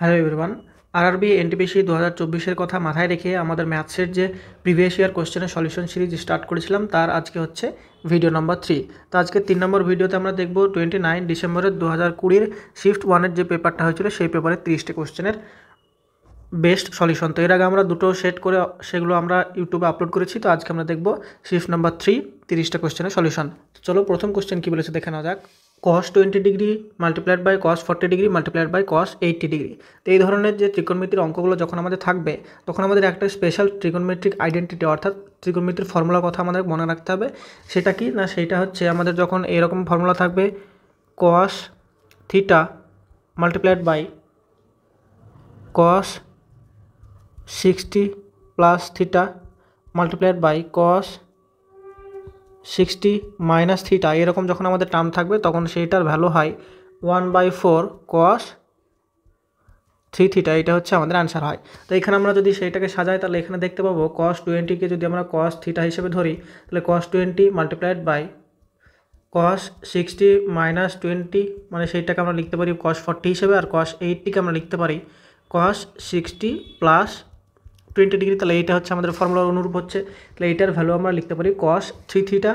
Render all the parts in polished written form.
Hello everyone. RRB NTPC 2024 কথা মাথায় রেখে আমাদের ম্যাথসের যে প্রিভিয়াস ইয়ার কোশ্চেনের সলিউশন সিরিজ স্টার্ট করেছিলাম তার আজকে হচ্ছে ভিডিও নম্বর 3। তো আজকে 3 নম্বর ভিডিওতে আমরা দেখব 29 ডিসেম্বরের 2020 শিফট 1-এর যে পেপারটা হয়েছিল সেই পেপারের 30টি কোশ্চেনের বেস্ট সলিউশন। তো এর আগে আমরা দুটো সেট করে সেগুলো আমরা ইউটিউবে আপলোড করেছি। তো আজকে আমরা দেখব শিফট নাম্বার 3 30টা কোশ্চেনের সলিউশন। চলো প্রথম কোশ্চেন কী বলেছে দেখে নেওয়া যাক। cos 20 degree multiplied by cos 40 degree multiplied by cos 80 degree. তো এই ধরনের যে ত্রিকোণমিতির অঙ্কগুলো যখন আমাদের থাকবে তখন আমাদের একটা স্পেশাল ত্রিকোণমিত্রিক আইডেন্টিটি অর্থাৎ ত্রিকোণমিতির ফর্মুলার কথা আমাদের মনে রাখতে হবে। সেটা কি না, সেইটা হচ্ছে আমাদের যখন এরকম ফর্মুলা থাকবে cos theta multiplied by cos 60 plus theta multiplied by cos 60 minus theta, এরকম যখন আমাদের টার্ম থাকবে তখন সেইটার ভ্যালু হয় 1/4 cos 3 থিটা। এটা হচ্ছে আমাদের অ্যান্সার হয়। তো এখানে আমরা যদি সেইটাকে সাজাই তাহলে এখানে দেখতে পাবো cos 20কে যদি আমরা cos থিটা হিসেবে ধরি তাহলে cos 20 multiplied by cos 60 minus 20, মানে সেইটাকে আমরা লিখতে পারি cos 40 হিসেবে, আর cos 80কে আমরা লিখতে পারি cos 60 প্লাস 20 ডিগ্রি। তাহলে এইটা হচ্ছে আমাদের ফর্মুলার অনুরূপ হচ্ছে। তাহলে এইটার ভ্যালু আমরা লিখতে পারি cos 3 থিটা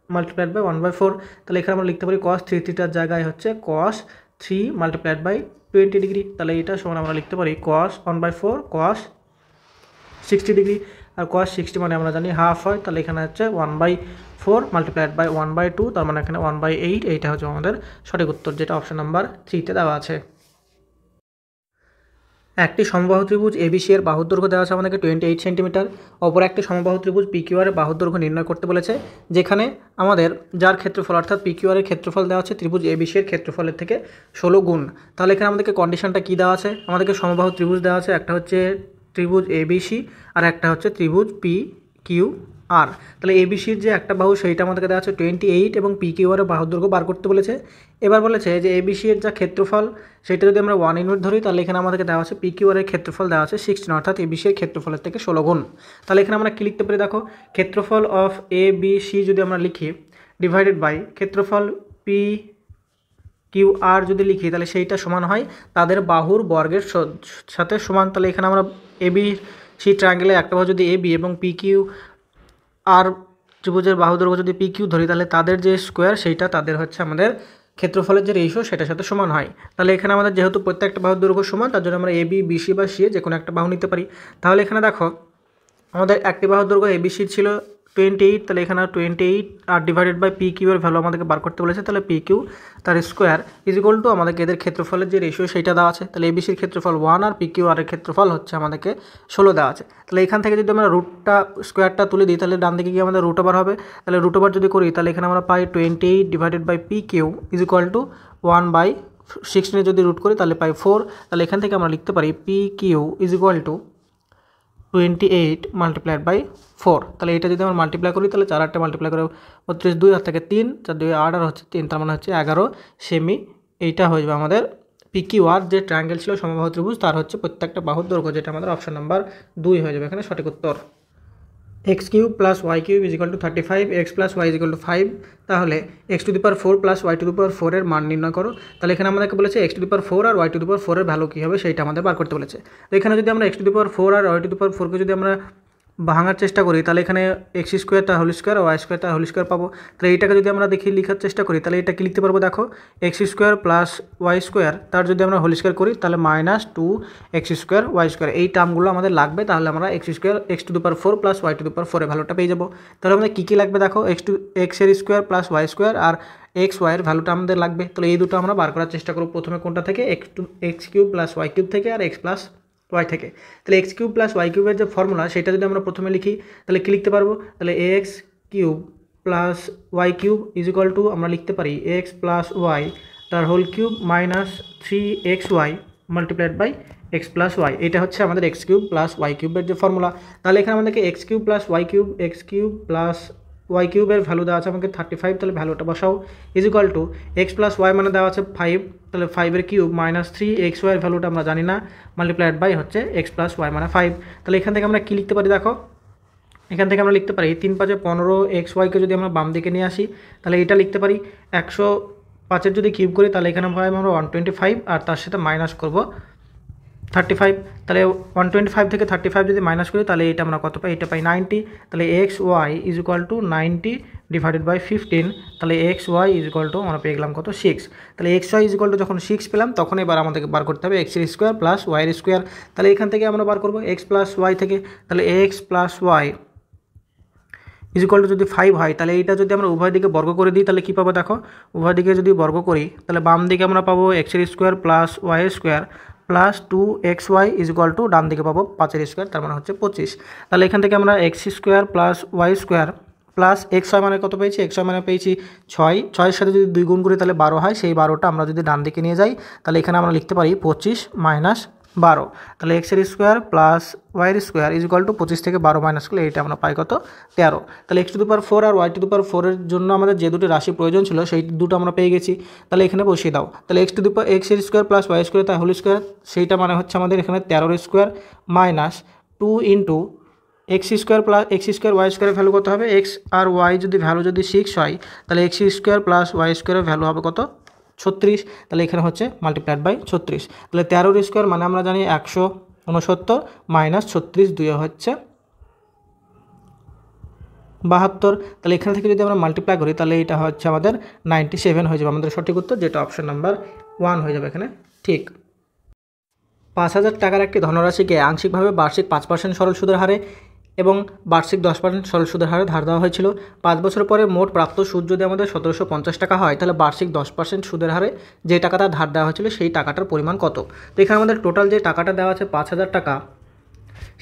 মাল্টিপ্লাইড বাই 1/4। তাহলে এখানে আমরা লিখতে পারি cos 3 থিটার জায়গায় হচ্ছে cos 3 মাল্টিপ্লাইড বাই 20 ডিগ্রি। তাহলে এইটা সমান আমরা লিখতে পারি cos 1/4 cos 60 ডিগ্রি। আর cos 60 মানে আমরা জানি হাফ হয়, তাহলে এখানে হচ্ছে 1/4 মাল্টিপ্লাইড বাই 1/2, তার মানে এখানে 1/8। এইটা হচ্ছে আমাদের সঠিক উত্তর, যেটা অপশন নাম্বার 3-তে দেওয়া আছে। একটি সমবাহু ত্রিভুজ এবিসি এর বাহুর দৈর্ঘ্য দেওয়া আছে আমাদেরকে 28 সেন্টিমিটার। অপর একটি সমবাহু ত্রিভুজ পিকিউআর এর বাহুর দৈর্ঘ্য নির্ণয় করতে বলেছে, যেখানে আমাদের যার ক্ষেত্রফল অর্থাৎ পিকিউআর এর ক্ষেত্রফল দেওয়া আছে ত্রিভুজ এবিসি এর ক্ষেত্রফলের থেকে 16 গুণ। তাহলে এখানে আমাদেরকে কন্ডিশনটা কী দেওয়া আছে, আমাদেরকে সমবাহু ত্রিভুজ দেওয়া আছে, একটা হচ্ছে ত্রিভুজ এবিসি আর একটা হচ্ছে ত্রিভুজ পি কিউ আর। তাহলে এবিসির যে একটা বাহু সেইটা আমাদেরকে দেওয়া আছে 28 এবং পি কিউ আরের বাহুর দৈর্ঘ্য বার করতে বলেছে। এবার বলেছে যে এবিসি এর যা ক্ষেত্রফল সেটা যদি আমরা 1 ইউনিট ধরি তাহলে এখানে আমাদেরকে দেওয়া আছে পি কিউ আরের ক্ষেত্রফল দেওয়া আছে 16, অর্থাৎ এবিসি এর ক্ষেত্রফলের থেকে 16 গুণ। তাহলে এখানে আমরা কী লিখতে পারি দেখো, ক্ষেত্রফল অফ এ বি সি যদি আমরা লিখি ডিভাইডেড বাই ক্ষেত্রফল পি কিউ আর যদি লিখি তাহলে সেইটা সমান হয় তাদের বাহুর বর্গের সাথে সমান। তাহলে এখানে আমরা এ বি সি ট্রায়াঙ্গেলের একটা বাহু যদি এ বি এবং পি কিউ আর ত্রিভুজের বাহু দৈর্ঘ্য যদি পি কিউ ধরি তাহলে তাদের যে স্কোয়ার সেইটা তাদের হচ্ছে আমাদের ক্ষেত্রফলের যে রেশিও সেটার সাথে সমান হয়। তাহলে এখানে আমাদের যেহেতু প্রত্যেকটা বাহুর দৈর্ঘ্য সমান তার জন্য আমরা এ বি বিসি বা সি যে কোনো একটা বাহু নিতে পারি। তাহলে এখানে দেখো আমাদের একটি বাহুর দৈর্ঘ্য এবিসি ছিল 28, তাহলে এখানে 28 আর ডিভাইডেড বাই পি কিউ এর ভ্যালু আমাদেরকে বার করতে বলেছে। তাহলে পি কিউ তার স্কোয়ার ইজ ইকুয়াল টু আমাদেরকে এদের ক্ষেত্রফলের যে রেশিও সেইটা দেওয়া আছে। তাহলে এবিসির ক্ষেত্রফল 1 আর পি কিউ আর এর ক্ষেত্রফল হচ্ছে আমাদেরকে 16 দেওয়া আছে। তাহলে এখান থেকে যদি আমরা রুটটা স্কোয়ারটা তুলে দিই তাহলে ডান দিকে গিয়ে আমাদের রুট ওভার হবে। তাহলে রুট ওভার যদি করি তাহলে এখানে আমরা পাই 28 divided by P Q is equal to 1/16 যদি রুট করি তাহলে পাই 4। তাহলে এখান থেকে আমরা লিখতে পারি P Q is equal to 28 multiplied by 4। তাহলে এটা যদি আমরা মাল্টিপ্লাই করি তাহলে 4 8 মাল্টিপ্লাই করে 32, 2 আর থেকে 3, 4 2 8 আর হচ্ছে 3, তার মানে হচ্ছে 11 সেমি। এইটা হয়ে যাবে আমাদের পিকিউ আর যে ট্রায়াঙ্গেল ছিল সমবাহু ত্রিভুজ তার হচ্ছে প্রত্যেকটা বাহুর দৈর্ঘ্য, যেটা আমাদের অপশন নাম্বার 2 হয়ে যাবে এখানে সঠিক উত্তর। X cube plus Y cube is equal to 35, X plus Y is equal to 5। তাহলে X to the power 4 plus Y to the power 4 এর মান নির্ণয় করো। তাহলে এখানে আমাদেরকে বলেছে এক্স টু দি পাওয়ার 4 আর ওয়াই টু দি পাওয়ার 4 এর ভ্যালু কী হবে সেইটা আমাদের বার করতে বলেছে। তো এখানে যদি আমরা এক্স টু দি পাওয়ার 4 আর ওয়াই টু দি পাওয়ার 4কে যদি আমরা ভাঙার চেষ্টা করি তাহলে এখানে এক্স স্কোয়ার তার হোল স্কোয়ার ওয়াই স্কোয়ার তার হোল স্কোয়ার পাবো। তাহলে এইটাকে যদি আমরা দেখি লেখার চেষ্টা করি তাহলে এটা কি লিখতে পারবো দেখো, X square plus Y square তার যদি আমরা হোল স্কোয়ার করি তাহলে minus 2 X square Y square. এই টার্মগুলো আমাদের লাগবে। তাহলে আমরা X square X to the power 4 plus Y to the power 4 এর ভ্যালুটা পেয়ে যাবো। তাহলে আমাদের কী কী লাগবে দেখো, এক্স এর স্কোয়ার প্লাস ওয়াই স্কোয়ার আর এক্স ওয়াইয়ের ভ্যালুটা আমাদের লাগবে। তাহলে এই দুটো আমরা বার করার চেষ্টা করব। প্রথমে কোনটা থেকে, X cube plus Y cube থেকে আর এক্স প্লাস ওয়াই থেকে। তাহলে এক্স কিউব প্লাস ওয়াই কিউবের যে ফর্মুলা সেটা যদি আমরা প্রথমে লিখি তাহলে কী লিখতে পারবো, তাহলে X cube plus Y cube is equal to আমরা লিখতে পারি এক্স প্লাস ওয়াই তার whole cube minus 3xy multiplied by X plus Y. এটা হচ্ছে আমাদের এক্স কিউব প্লাস ওয়াই কিউবের যে ফর্মুলা। তাহলে এখানে আমাদেরকে X cube plus Y cube, X cube plus Y কিউবের ভ্যালু দেওয়া আছে আমাকে 35, তাহলে ভ্যালুটা বসাও is equal to X plus Y মানে দেওয়া আছে 5, তাহলে 5 কিউব মাইনাস 3xy এর ভ্যালুটা আমরা জানি না, মাল্টিপ্লাইড বাই হচ্ছে এক্স প্লাস ওয়াই মানে 5। তাহলে এখান থেকে আমরা কী লিখতে পারি দেখো, এখান থেকে আমরা লিখতে পারি 3 5 15 xyকে যদি আমরা বাম দিকে নিয়ে আসি তাহলে এটা লিখতে পারি 105 যদি কিউব করি তাহলে এখানে পাই আমরা 125 আর তার সাথে মাইনাস করব 35, তাহলে 125 থেকে 35 যদি মাইনাস করি তাহলে এটা আমরা কত পাই, এটা পাই 90। তাহলে X Y is equal to 90 divided by 15, তাহলে X Y is equal to আমরা পেয়ে গেলাম কত 6। তাহলে X Y is equal to যখন 6 পেলাম তখন এবার আমাদেরকে বার করতে হবে এক্সের স্কোয়ার প্লাস ওয়াইয়ের স্কোয়ার। তাহলে এখান থেকে আমরা বার করবো এক্স প্লাস ওয়াই থেকে, তাহলে X plus Y is equal to যদি 5 হয় তাহলে এইটা যদি আমরা উভয় দিকে বর্গ করে দিই তাহলে কী পাবো দেখো, উভয় দিকে যদি বর্গ করি তাহলে বাম দিকে আমরা পাবো এক্সের স্কোয়ার প্লাস ওয়াইয়ের square plus 2xy is equal to ডান দিকে পাবো 5-এর স্কোয়ার, তার মানে হচ্ছে 25। তাহলে এখান থেকে আমরা X square plus Y square plus X Y মানে কত পেয়েছি, এক্স ওয়াই মানে পেয়েছি 6, 6-এর সাথে যদি 2 গুণ করি তাহলে 12 হয়, সেই 12টা আমরা যদি ডান দিকে নিয়ে যাই তাহলে এখানে আমরা লিখতে পারি 25 মাইনাস 12। তাহলে এক্সের স্কোয়ার প্লাস ওয়াইয়ের স্কোয়ার ইজ ইকুয়াল টু 25 থেকে 12 মাইনাস করলে এটা আমরা পাই কত 13। তাহলে এক্স টু দি পাওয়ার 4 আর ওয়াই টু দি পাওয়ার 4 এর জন্য আমাদের যে দুটো রাশি প্রয়োজন ছিল সেই দুটো আমরা পেয়ে গেছি। তাহলে এখানে বসিয়ে দাও, তাহলে এক্স টু দি পাওয়ার এক্সের স্কোয়ার প্লাস ওয়াই স্কোয়ার তার হোল স্কোয়ার, সেইটা মানে হচ্ছে আমাদের এখানে 13-এর square minus 2 into X square plus X square Y স্কোয়ারের ভ্যালু কত হবে, এক্স আর ওয়াই যদি ভ্যালু যদি 6 হয় তাহলে এক্স স্কোয়ার প্লাস ওয়াই স্কোয়ারের ভ্যালু হবে কত 36। তাহলে এখানে হচ্ছে মাল্টিপ্লাইড বাই 36। তাহলে 13-এর স্কোয়ার মানে আমরা জানি 169 মাইনাস 36 2 হচ্ছে 72। তাহলে এখান থেকে যদি আমরা মাল্টিপ্লাই করি তাহলে এটা হচ্ছে আমাদের 97 হয়ে যাবে আমাদের সঠিক উত্তর, যেটা অপশন নাম্বার 1 হয়ে যাবে এখানে ঠিক। 5,000 টাকার একটি ধনরাশিকে আংশিকভাবে বার্ষিক 5% সরল সুদের হারে এবং বার্ষিক 10% সরল সুদের হারে ধার দেওয়া হয়েছিল। 5 বছর পরে মোট প্রাপ্ত সুদ যদি আমাদের 1750 টাকা হয় তাহলে বার্ষিক 10% সুদের হারে যে টাকাটা ধার দেওয়া হয়েছিল সেই টাকাটার পরিমাণ কত। তো এখানে আমাদের টোটাল যে টাকাটা দেওয়া আছে 5,000 টাকা,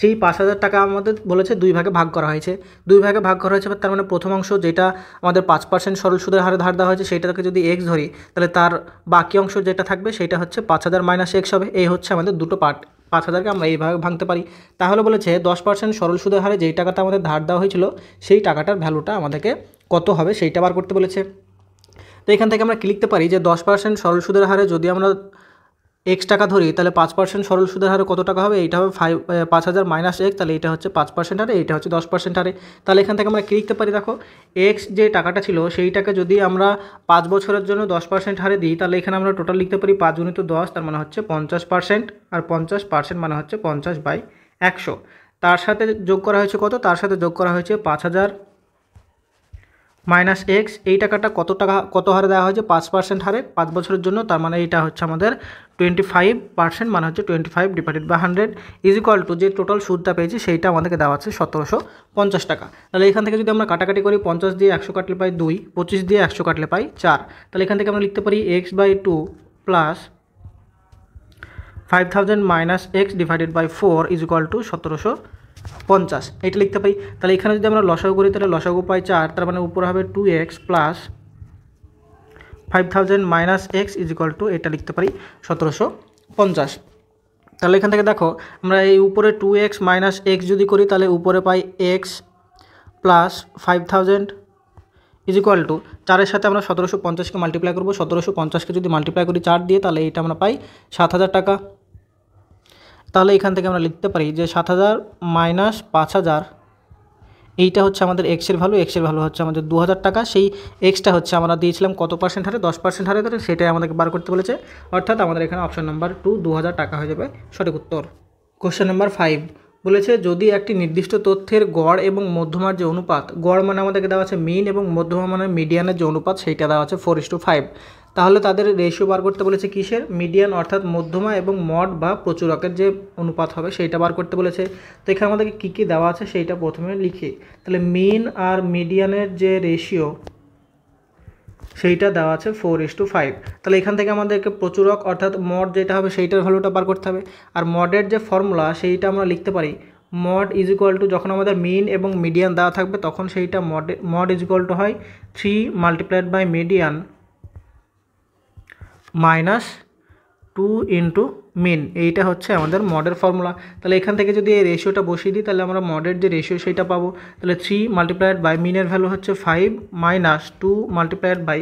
সেই 5,000 টাকা আমাদের বলেছে 2 ভাগে ভাগ করা হয়েছে। 2 ভাগে ভাগ করা হয়েছে, তার মানে প্রথম অংশ যেটা আমাদের 5% সরল সুদের হারে ধার দেওয়া হয়েছে সেইটাকে যদি এক্স ধরি তাহলে তার বাকি অংশ যেটা থাকবে সেটা হচ্ছে 5,000 মাইনাস এক্স হবে। এই হচ্ছে আমাদের দুটো পার্ট, 5,000কে আমরা এইভাবে ভাঙতে পারি। তাহলে বলেছে 10% সরল সুদের হারে যেই টাকাটা আমাদের ধার দেওয়া হয়েছিল সেই টাকাটার ভ্যালুটা আমাদেরকে কত হবে সেইটা বার করতে বলেছে। তো এখান থেকে আমরা কি লিখতে পারি যে 10% সরল সুদের হারে যদি আমরা এক্স টাকা ধরি তাহলে 5% সরল সুদের হারে কত টাকা হবে, এইটা হবে 5,000 মাইনাস এক্স, তাহলে এটা হচ্ছে 5% হারে, এইটা হচ্ছে 10% হারে। তাহলে এখান থেকে আমরা কী লিখতে পারি দেখো, এক্স যে টাকাটা ছিল সেইটাকে যদি আমরা 5 বছরের জন্য 10% হারে দিই তাহলে এখানে আমরা টোটাল লিখতে পারি 5 গুণিত 10, তার মানে হচ্ছে 50%, আর 50% মানে হচ্ছে 50/100। তার সাথে যোগ করা হয়েছে কত, তার সাথে যোগ করা হয়েছে 5,000 মাইনাস এক্স, এই টাকাটা কত হারে দেওয়া হয়েছে 5% হারে 5 বছরের জন্য, তার মানে এটা হচ্ছে আমাদের 25%, মানে হচ্ছে 25 divided by 100 is equal to যে টোটাল সুদটা পেয়েছি সেইটা আমাদেরকে দেওয়া আছে 1750 টাকা। তাহলে এখান থেকে যদি আমরা কাটাকাটি করি 50 দিয়ে 100 কাটলে পাই 2, 25 দিয়ে 100 কাটলে পাই 4, তাহলে এখান থেকে আমরা লিখতে পারি x/2 plus 5,000 minus X divided by 4 is equal to 1750, এটা লিখতে পারি। তাহলে এখানে যদি আমরা লসাগু করি তাহলে লসাগু পাই 4, তার মানে উপরে হবে 2x plus 5,000 minus x is equal two এটা লিখতে পারি 1750। তাহলে এখান থেকে দেখো আমরা এই উপরে 2x মাইনাস এক্স যদি করি তাহলে উপরে পাই X plus 5,000 is equal to 4-এর সাথে আমরা 1750কে মাল্টিপ্লাই করবো, 1750কে যদি মাল্টিপ্লাই করি 4 দিয়ে তাহলে এটা আমরা পাই 7,000 টাকা। তাহলে এখান থেকে আমরা লিখতে পারি যে 7,000 মাইনাস 5,000 এইটা হচ্ছে আমাদের এক্সের ভ্যালু, এক্সের ভ্যালু হচ্ছে আমাদের 2,000 টাকা। সেই এক্সটা হচ্ছে আমরা দিয়েছিলাম কত পার্সেন্ট হারে, 10% হারে ধরে, সেটাই আমাদেরকে বার করতে বলেছে। অর্থাৎ আমাদের এখানে অপশন নাম্বার 2 2,000 টাকা হয়ে যাবে সঠিক উত্তর। কোশ্চেন নাম্বার 5 বলেছে যদি একটি নির্দিষ্ট তথ্যের গড় এবং মধ্যমার যে অনুপাত, গড় মানে আমাদেরকে দেওয়া আছে মিন এবং মধ্যমা মানে মিডিয়ানের যে অনুপাত সেইটা দেওয়া আছে 4:5, তাহলে তাদের রেশিও বার করতে বলেছে কিসের, মিডিয়ান অর্থাৎ মধ্যমা এবং মড বা প্রচুরকের যে অনুপাত হবে সেইটা বার করতে বলেছে। তো এখানে আমাদেরকে কী কী দেওয়া আছে সেইটা প্রথমে লিখি। তাহলে মিন আর মিডিয়ানের যে রেশিও সেইটা দেওয়া আছে 4:5। তাহলে এখান থেকে আমাদেরকে প্রচুরক অর্থাৎ মড যেটা হবে সেইটার ভ্যালুটা বার করতে হবে। আর মডের যে ফর্মুলা সেইটা আমরা লিখতে পারি মড ইজ ইকুয়াল টু, যখন আমাদের মিন এবং মিডিয়ান দেওয়া থাকবে তখন সেইটা মড ইজ ইকুয়াল টু হয় 3 multiplied by median minus 2 into mean, এইটা হচ্ছে আমাদের মডের ফর্মুলা। তাহলে এখান থেকে যদি এই রেশিওটা বসিয়ে দিই তাহলে আমরা মডের যে রেশিও সেইটা পাবো। তাহলে 3 মাল্টিপ্লাইড বাই মিনের ভ্যালু হচ্ছে 5 মাইনাস 2 মাল্টিপ্লাইড বাই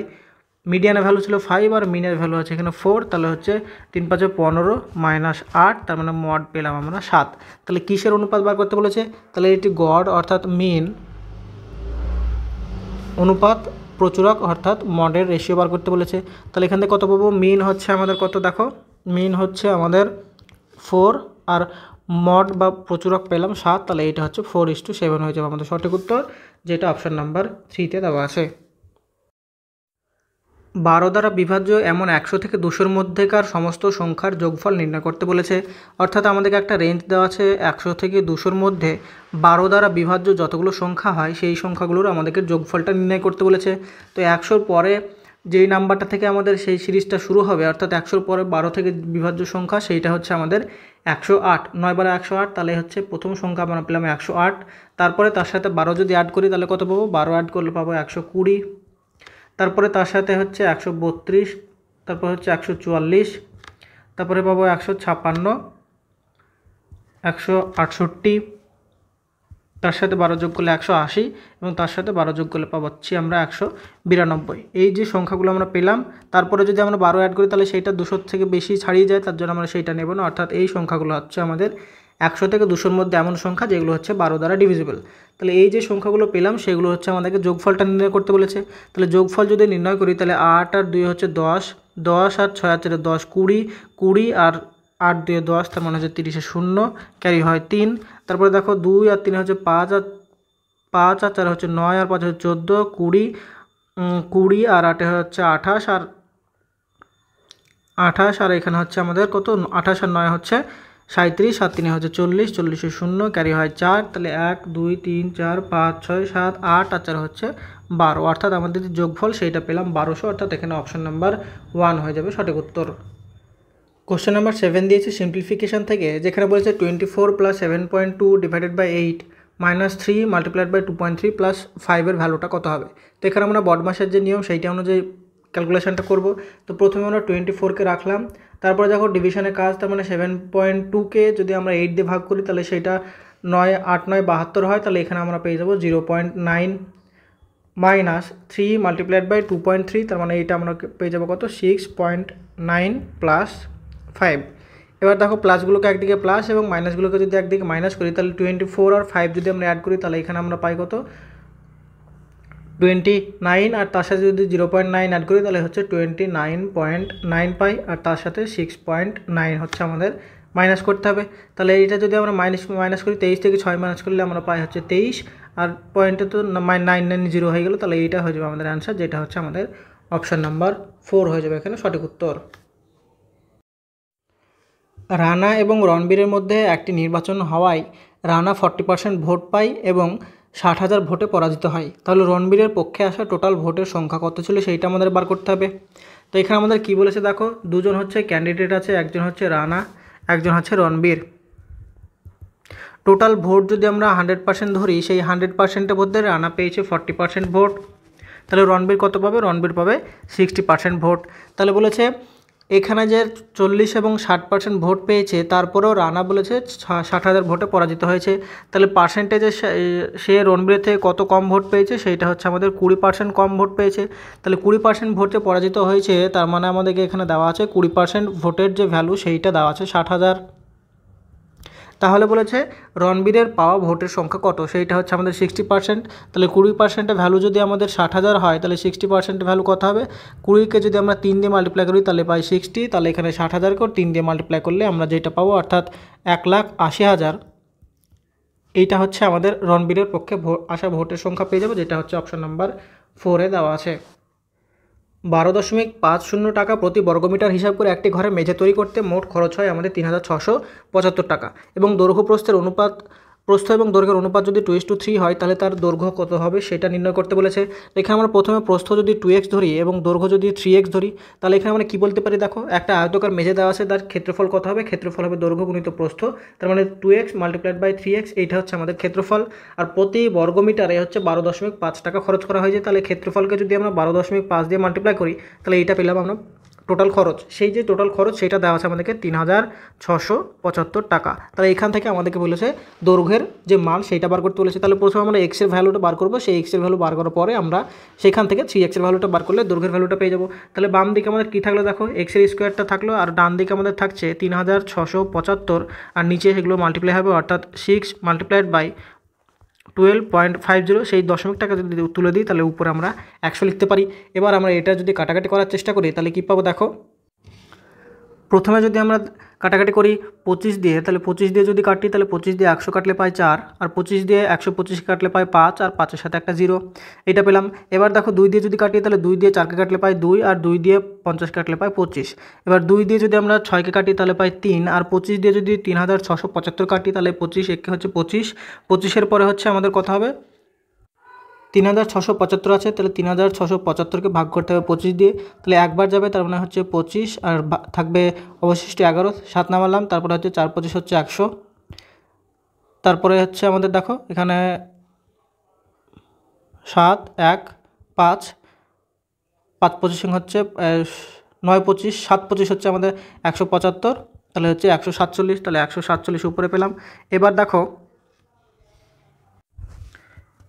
মিডিয়ানের ভ্যালু ছিল 5 আর মিনের ভ্যালু আছে এখানে 4, তাহলে হচ্ছে 3 5 15 মাইনাস 8, তার মানে মড পেলাম আমরা 7। তাহলে কিসের অনুপাত বার করতে বলেছে, তাহলে এটি গড় অর্থাৎ মিন অনুপাত প্রচুরক অর্থাৎ মডের রেশিও বার করতে বলেছে। তাহলে এখান থেকে কত পাবো, মিন হচ্ছে আমাদের কত দেখো, মিন হচ্ছে আমাদের 4 আর মড বা প্রচুরক পেলাম 7, তাহলে এটা হচ্ছে 4:7 হয়ে যাবে আমাদের সঠিক উত্তর, যেটা অপশান নাম্বার 3-তে দেওয়া আছে। 12 দ্বারা বিভাজ্য এমন 100 থেকে 200-র মধ্যেকার সমস্ত সংখ্যার যোগফল নির্ণয় করতে বলেছে। অর্থাৎ আমাদেরকে একটা রেঞ্জ দেওয়া আছে 100 থেকে 200-র মধ্যে 12 দ্বারা বিভাজ্য যতগুলো সংখ্যা হয় সেই সংখ্যাগুলোর আমাদেরকে যোগফলটা নির্ণয় করতে বলেছে। তো 100-র পরে যেই নাম্বারটা থেকে আমাদের সেই সিরিজটা শুরু হবে, অর্থাৎ 100-র পরে 12 থেকে বিভাজ্য সংখ্যা, সেইটা হচ্ছে আমাদের 108। 9 × 108, তাহলে হচ্ছে প্রথম সংখ্যা আমরা পেলাম 108। তারপরে তার সাথে 12 যদি অ্যাড করি তাহলে কত পাবো? 12 অ্যাড করলে পাবো 120। তারপরে তার সাথে হচ্ছে 132, তারপর হচ্ছে 144, তারপরে পাবো 156, 168, তার সাথে 12 যোগ করলে 180, এবং তার সাথে 12 যোগ করলে পাচ্ছি আমরা 192। এই যে সংখ্যাগুলো আমরা পেলাম, তারপরে যদি আমরা 12 অ্যাড করি তাহলে সেইটা 200 থেকে বেশি ছাড়িয়ে যায়, তার জন্য আমরা সেইটা নেব না। অর্থাৎ এই সংখ্যাগুলো হচ্ছে আমাদের 100 থেকে 200-র মধ্যে এমন সংখ্যা যেগুলো হচ্ছে 12 দ্বারা ডিভিজিবল। তাহলে এই যে সংখ্যাগুলো পেলাম সেগুলো হচ্ছে আমাদেরকে যোগফলটা নির্ণয় করতে বলেছে। তাহলে যোগফল যদি নির্ণয় করি তাহলে 8 আর 2 হচ্ছে 10, 10 আর 6 আর 4 10, 20, 20 আর 8 2 10, তার মানে হচ্ছে 30-এ 0, ক্যারি হয় 3। তারপরে দেখো 2 আর 3 হচ্ছে 5, আর 5 আর 4 হচ্ছে 9, আর 5 হচ্ছে 14, 20, 20 আর 8 হচ্ছে 28, আর 28, আর এখানে হচ্ছে আমাদের কত? 28 আর 9 হচ্ছে 37, আর 3 হচ্ছে 40, 40-এ 0, ক্যারি হয় 4। তাহলে 1 2 3 4 5 6 7 8 আর 4 হচ্ছে 12, অর্থাৎ আমাদের যে যোগফল সেইটা পেলাম 1200, অর্থাৎ এখানে অপশন নাম্বার 1 হয়ে যাবে সঠিক উত্তর। কোশ্চেন নাম্বার 7 দিয়েছে সিম্পলিফিকেশান থেকে, যেখানে বলেছে 24 + 7.2 / 8 - 3 × 2.3 + 5-এর ভ্যালুটা কত হবে? তো এখানে আমরা বদমাসের যে নিয়ম সেইটা অনুযায়ী ক্যালকুলেশনটা করব। তো প্রথমে আমরা 24-কে রাখলাম, তারপরে দেখো ডিভিশনের কাজ, তার মানে 7.2-কে যদি আমরা 8 দিয়ে ভাগ করি তাহলে সেটা 9 8 9 72 হয়। তাহলে এখানে আমরা পেয়ে যাবো 0.9 - 3 × 2.3, তার মানে এইটা আমরা পেয়ে যাবো কত? 6.9 + 5। এবার দেখো প্লাসগুলোকে একদিকে প্লাস এবং মাইনাসগুলোকে যদি একদিকে মাইনাস করি তাহলে 24 আর 5 যদি আমরা অ্যাড করি তাহলে এখানে আমরা পাই কত? 29, আর তার সাথে যদি 0.9 অ্যাড করি তাহলে হচ্ছে 29.9 পাই, আর তার সাথে 6.9 হচ্ছে আমাদের মাইনাস করতে হবে। তাহলে এইটা যদি আমরা মাইনাস করি, 23 থেকে 6 মাইনাস করলে আমরা পাই হচ্ছে 23, আর পয়েন্টে তো 990 হয়ে গেল। তাহলে এইটা হয়ে যাবে আমাদের অ্যান্সার, যেটা হচ্ছে আমাদের অপশান নাম্বার 4 হয়ে যাবে এখানে সঠিক উত্তর। রানা এবং রণবীরের মধ্যে একটি নির্বাচন হওয়ায় রানা 40% ভোট পায় এবং 60,000 ভোটে পরাজিত হয়। তাহলে রণবীরের পক্ষে আসা টোটাল ভোটের সংখ্যা কত ছিল সেইটা আমাদের বার করতে হবে। তো এখানে আমাদের কি বলেছে দেখো, দুজন হচ্ছে ক্যান্ডিডেট আছে, একজন হচ্ছে রানা, একজন হচ্ছে রণবীর। টোটাল ভোট যদি আমরা 100% ধরি, সেই 100%-এর মধ্যে রানা পেয়েছে 40% ভোট, তাহলে রণবীর কত পাবে? রণবীর পাবে 60% ভোট। তাহলে বলেছে এখানে যে 40 এবং 60% ভোট পেয়েছে, তারপরেও রানা বলেছে 60,000 ভোটে পরাজিত হয়েছে। তাহলে পার্সেন্টেজে সে রণবীরের থেকে কত কম ভোট পেয়েছে? সেইটা হচ্ছে আমাদের 20% কম ভোট পেয়েছে। তাহলে 20% ভোটে পরাজিত হয়েছে, তার মানে আমাদেরকে এখানে দেওয়া আছে 20% ভোটের যে ভ্যালু সেইটা দেওয়া আছে 60,000। তাহলে বলেছে রণবীরের পাওয়া ভোটের সংখ্যা কত? সেইটা হচ্ছে আমাদের 60%। তাহলে 20%-এর ভ্যালু যদি আমাদের 60,000 হয় তাহলে 60%-এর ভ্যালু কত হবে? 20-কে যদি আমরা 3 দিয়ে মাল্টিপ্লাই করি তাহলে পাই 60, তাহলে এখানে 60,000-কেও 3 দিয়ে মাল্টিপ্লাই করলে আমরা যেটা পাবো অর্থাৎ 1,80,000, এইটা হচ্ছে আমাদের রণবীরের পক্ষে আসা ভোটের সংখ্যা পেয়ে যাবো, যেটা হচ্ছে অপশন নাম্বার 4-এ দেওয়া আছে। 12.50 টাকা প্রতি বর্গমিটার হিসাব করে একটি ঘরে মেঝে তৈরি করতে মোট খরচ হয় আমাদের 3,675 টাকা, এবং দৈর্ঘ্য প্রস্থ এবং দৈর্ঘ্যের অনুপাত যদি 2:3 হয় তাহলে তার দৈর্ঘ্য কত হবে সেটা নির্ণয় করতে বলেছে। এখানে আমরা প্রথমে প্রস্থ যদি 2x ধরি এবং দৈর্ঘ্য যদি 3x ধরি, তাহলে এখানে আমরা কী বলতে পারি দেখো, একটা আয়তকার মেঝে দেওয়া আছে, তার ক্ষেত্রফল কত হবে? ক্ষেত্রফল হবে দৈর্ঘ্য গুণিত প্রস্থ, তার মানে 2x × 3x, এইটা হচ্ছে আমাদের ক্ষেত্রফল। আর প্রতি বর্গমিটারে হচ্ছে 12.5 টাকা খরচ করা হয়েছে। তাহলে ক্ষেত্রফলকে যদি আমরা 12.5 দিয়ে মাল্টিপ্লাই করি তাহলে এইটা পেলাম আমরা টোটাল খরচ। সেই যে টোটাল খরচ সেটা দেওয়া আছে আমাদেরকে 3,675 টাকা। তাহলে এখান থেকে আমাদেরকে বলেছে দৈর্ঘ্যের যে মান সেইটা বার করতে বলেছে। তাহলে প্রথমে আমরা এক্সের ভ্যালুটা বার করবো, সেই এক্সের ভ্যালু বার করার পরে আমরা সেখান থেকে 3x-এর ভ্যালুটা বার করলে দৈর্ঘ্যের ভ্যালুটা পেয়ে যাবো। তাহলে বাম দিকে আমাদের কী থাকলো দেখো, এক্সের স্কোয়ারটা থাকলো, আর ডান দিকে আমাদের থাকছে 3,675, আর নিচে সেগুলো মাল্টিপ্লাই হবে, অর্থাৎ 6 × 12.50, সেই দশমিক টাকা যদি তুলে দিই তাহলে উপরে আমরা 100 লিখতে পারি। এবার আমরা এটা যদি কাটাকাটি করার চেষ্টা করি তাহলে কী পাবো দেখো, প্রথমে যদি আমরা কাটাকাটি করি 25 দিয়ে, তাহলে 25 দিয়ে যদি কাটি তাহলে 25 দিয়ে 100 কাটলে পাই 4, আর 25 দিয়ে 125 কাটলে পাই 5, আর 5-এর সাথে একটা 0, এটা পেলাম। এবার দেখো 2 দিয়ে যদি কাটি তাহলে 2 দিয়ে 4কে কাটলে পাই 2, আর 2 দিয়ে 50 কাটলে পাই 25। এবার 2 দিয়ে যদি আমরা 6কে কাটি তাহলে পাই 3, আর 25 দিয়ে যদি 3675 কাটি তাহলে 25 একে হচ্ছে 25, 25-এর পরে হচ্ছে আমাদের কত হবে 3675 আছে, তাহলে 3675কে ভাগ করতে হবে 25 দিয়ে, তাহলে একবার যাবে, তার মানে হচ্ছে 25, আর থাকবে অবশিষ্ট 11, 7 নামালাম, তারপরে হচ্ছে 4 25 হচ্ছে 100, তারপরে হচ্ছে আমাদের দেখো এখানে 7 1 5 5 25 হচ্ছে 9 25 7 25 হচ্ছে আমাদের 175, তাহলে হচ্ছে 147, তাহলে 147 উপরে পেলাম। এবার দেখো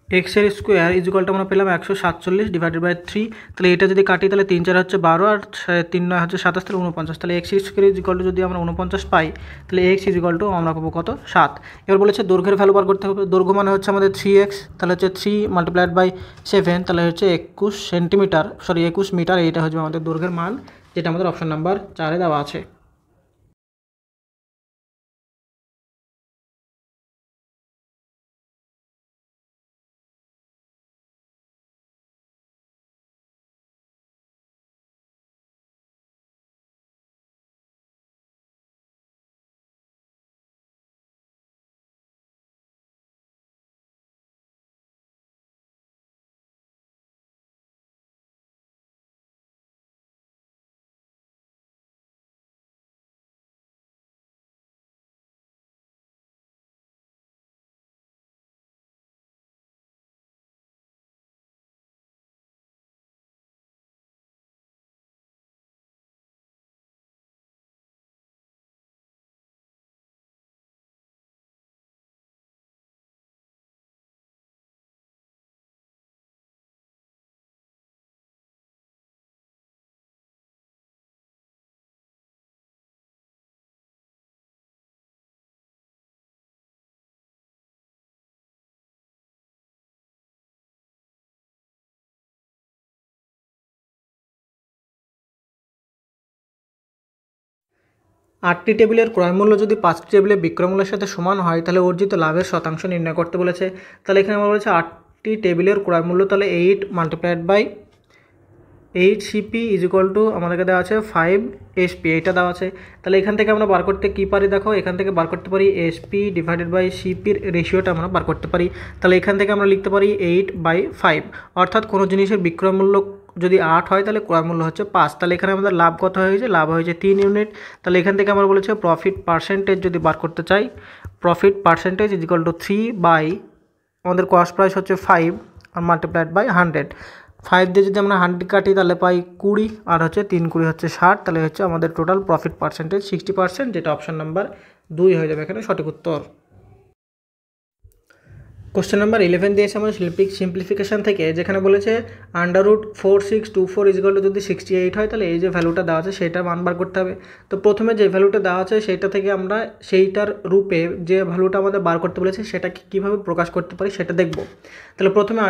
এক্সের স্কোয়ার ইজিক্যালটা আমরা পেলাম 147/3, তাহলে এটা যদি কাটি তাহলে 3 4 হচ্ছে 12, আর 3 9 হচ্ছে 27, তাহলে 49, তাহলে এক্স স্কোয়ার ইজিক্যালটা যদি আমরা 49 পাই তাহলে এক্স ইজিক্যালটা আমরা পাবো কত 7। এবার বলেছে দৈর্ঘ্যের ভ্যালু বার করতে হবে। দৈর্ঘ্য মানে হচ্ছে আমাদের 3x, তাহলে হচ্ছে 3 × 7, তাহলে হচ্ছে 21 সেন্টিমিটার, 21 মিটার, এইটা হচ্ছে আমাদের দৈর্ঘ্যের মান, যেটা আমাদের অপশন নাম্বার 4-এ দেওয়া আছে। আটটি টেবিলের ক্রয়মূল্য যদি 5টি টেবিলের বিক্রয়মূল্যের সাথে সমান হয় তাহলে অর্জিত লাভের শতাংশ নির্ণয় করতে বলেছে। তাহলে এখানে আমরা বলেছে 8টি টেবিলের ক্রয়মূল্য, তাহলে 8 × 8 CP = আমাদেরকে দেওয়া আছে 5 SP, এটা দেওয়া আছে। তাহলে এখান থেকে আমরা বার করতে কী পারি, দেখো এখান থেকে বার করতে পারি SP/CPর রেশিওটা আমরা বার করতে পারি। তাহলে এখান থেকে আমরা লিখতে পারি 8/5, অর্থাৎ কোনো জিনিসের বিক্রয়মূল্য যদি 8 হয় তাহলে ক্রয়মূল্য হচ্ছে 5। তাহলে এখানে আমাদের লাভ কত হয়েছে, লাভ হয়েছে 3 ইউনিট। তাহলে এখান থেকে আমরা বলেছে প্রফিট পার্সেন্টেজ যদি বার করতে চাই, প্রফিট পার্সেন্টেজ = 3 আমাদের কস্ট প্রাইস হচ্ছে 5 আর ×100। 5 দিয়ে যদি আমরা 100 কাটি তাহলে পাই 20, আর হচ্ছে 3 20 হচ্ছে 60, তাহলে হচ্ছে আমাদের টোটাল প্রফিট পার্সেন্টেজ 60%, যেটা অপশন নাম্বার 2 হয়ে যাবে এখানে সঠিক উত্তর। কোশ্চেন নাম্বার 11 দিয়েছে আমাদের সিম্পলিফিকেশান থেকে, যেখানে বলেছে √4624 যদি 68 হয় তাহলে এই যে ভ্যালুটা দেওয়া আছে সেটা মান বার করতে হবে। তো প্রথমে যে ভ্যালুটা দেওয়া আছে সেইটা থেকে আমরা সেইটার রূপে যে ভ্যালুটা আমাদের বার করতে বলেছে সেটাকে কীভাবে প্রকাশ করতে পারি সেটা দেখব। তাহলে প্রথমে